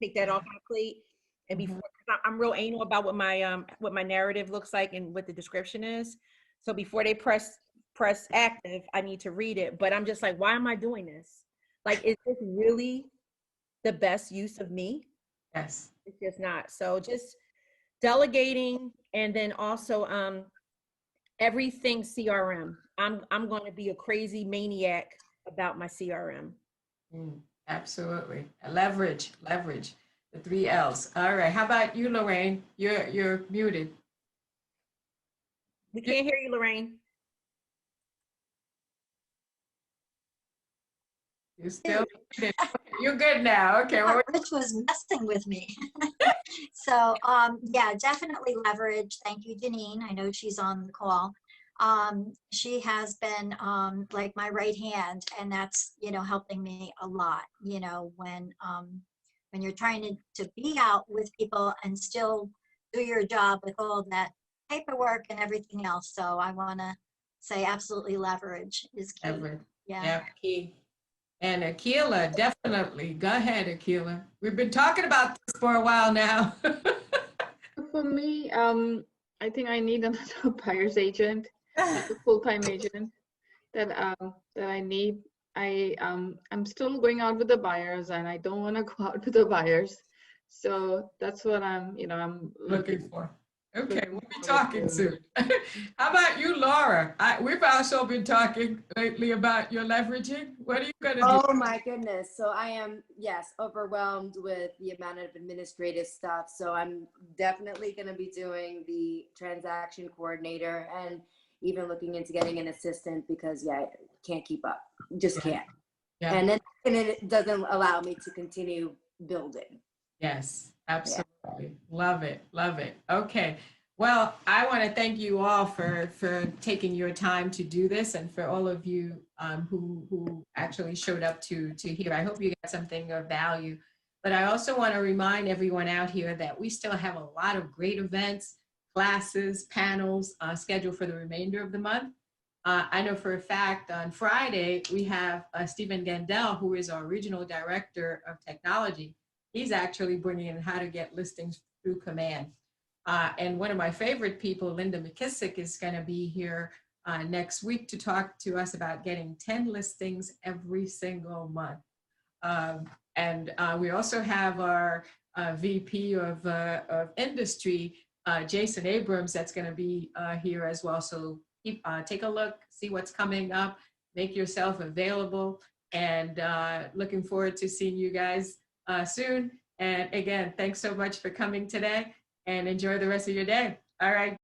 take that off my plate. And before, I'm real anal about what my narrative looks like and what the description is. So before they press active, I need to read it. But I'm just like, why am I doing this? Like, is this really the best use of me? Yes. It's just not. So just delegating, and then also everything CRM. I'm going to be a crazy maniac about my CRM. Absolutely. Leverage. The 3 L's. All right. How about you, Lorraine? You're muted. We can't hear you, Lorraine. You're still muted. You're good now. Okay. Well, Rich was messing with me. So yeah, definitely leverage. Thank you, Janine. I know she's on the call. She has been like my right hand, and that's, helping me a lot, when you're trying to be out with people and still do your job with all that paperwork and everything else. So I want to say absolutely leverage is key. Leverage. Yeah, key. And Akila, definitely. Go ahead, Akila. We've been talking about this for a while now. For me, I think I need another buyer's agent, like a full-time agent that I need. I'm still going out with the buyers, and I don't want to go out with the buyers. So that's what I'm Looking for. Okay, looking we'll be forward talking to. soon. How about you, Laura? We've also been talking lately about your leveraging. What are you going to do? Oh my goodness. So I am, yes, overwhelmed with the amount of administrative stuff. So I'm definitely going to be doing the transaction coordinator and even looking into getting an assistant because, yeah, I can't keep up. Just can't. Yeah. And it doesn't allow me to continue building. Yes, absolutely. Love it. Love it. Okay. Well, I want to thank you all for taking your time to do this, and for all of you who actually showed up to hear. I hope you got something of value. But I also want to remind everyone out here that we still have a lot of great events, classes, panels scheduled for the remainder of the month. I know for a fact on Friday, we have Stephen Gandel, who is our Regional Director of Technology. He's actually bringing in how to get listings through command. And one of my favorite people, Linda McKissick, is going to be here next week to talk to us about getting 10 listings every single month. And we also have our VP of industry, Jason Abrams, that's going to be here as well. So take a look, see what's coming up, make yourself available, and looking forward to seeing you guys soon. And again, thanks so much for coming today, and enjoy the rest of your day. All right.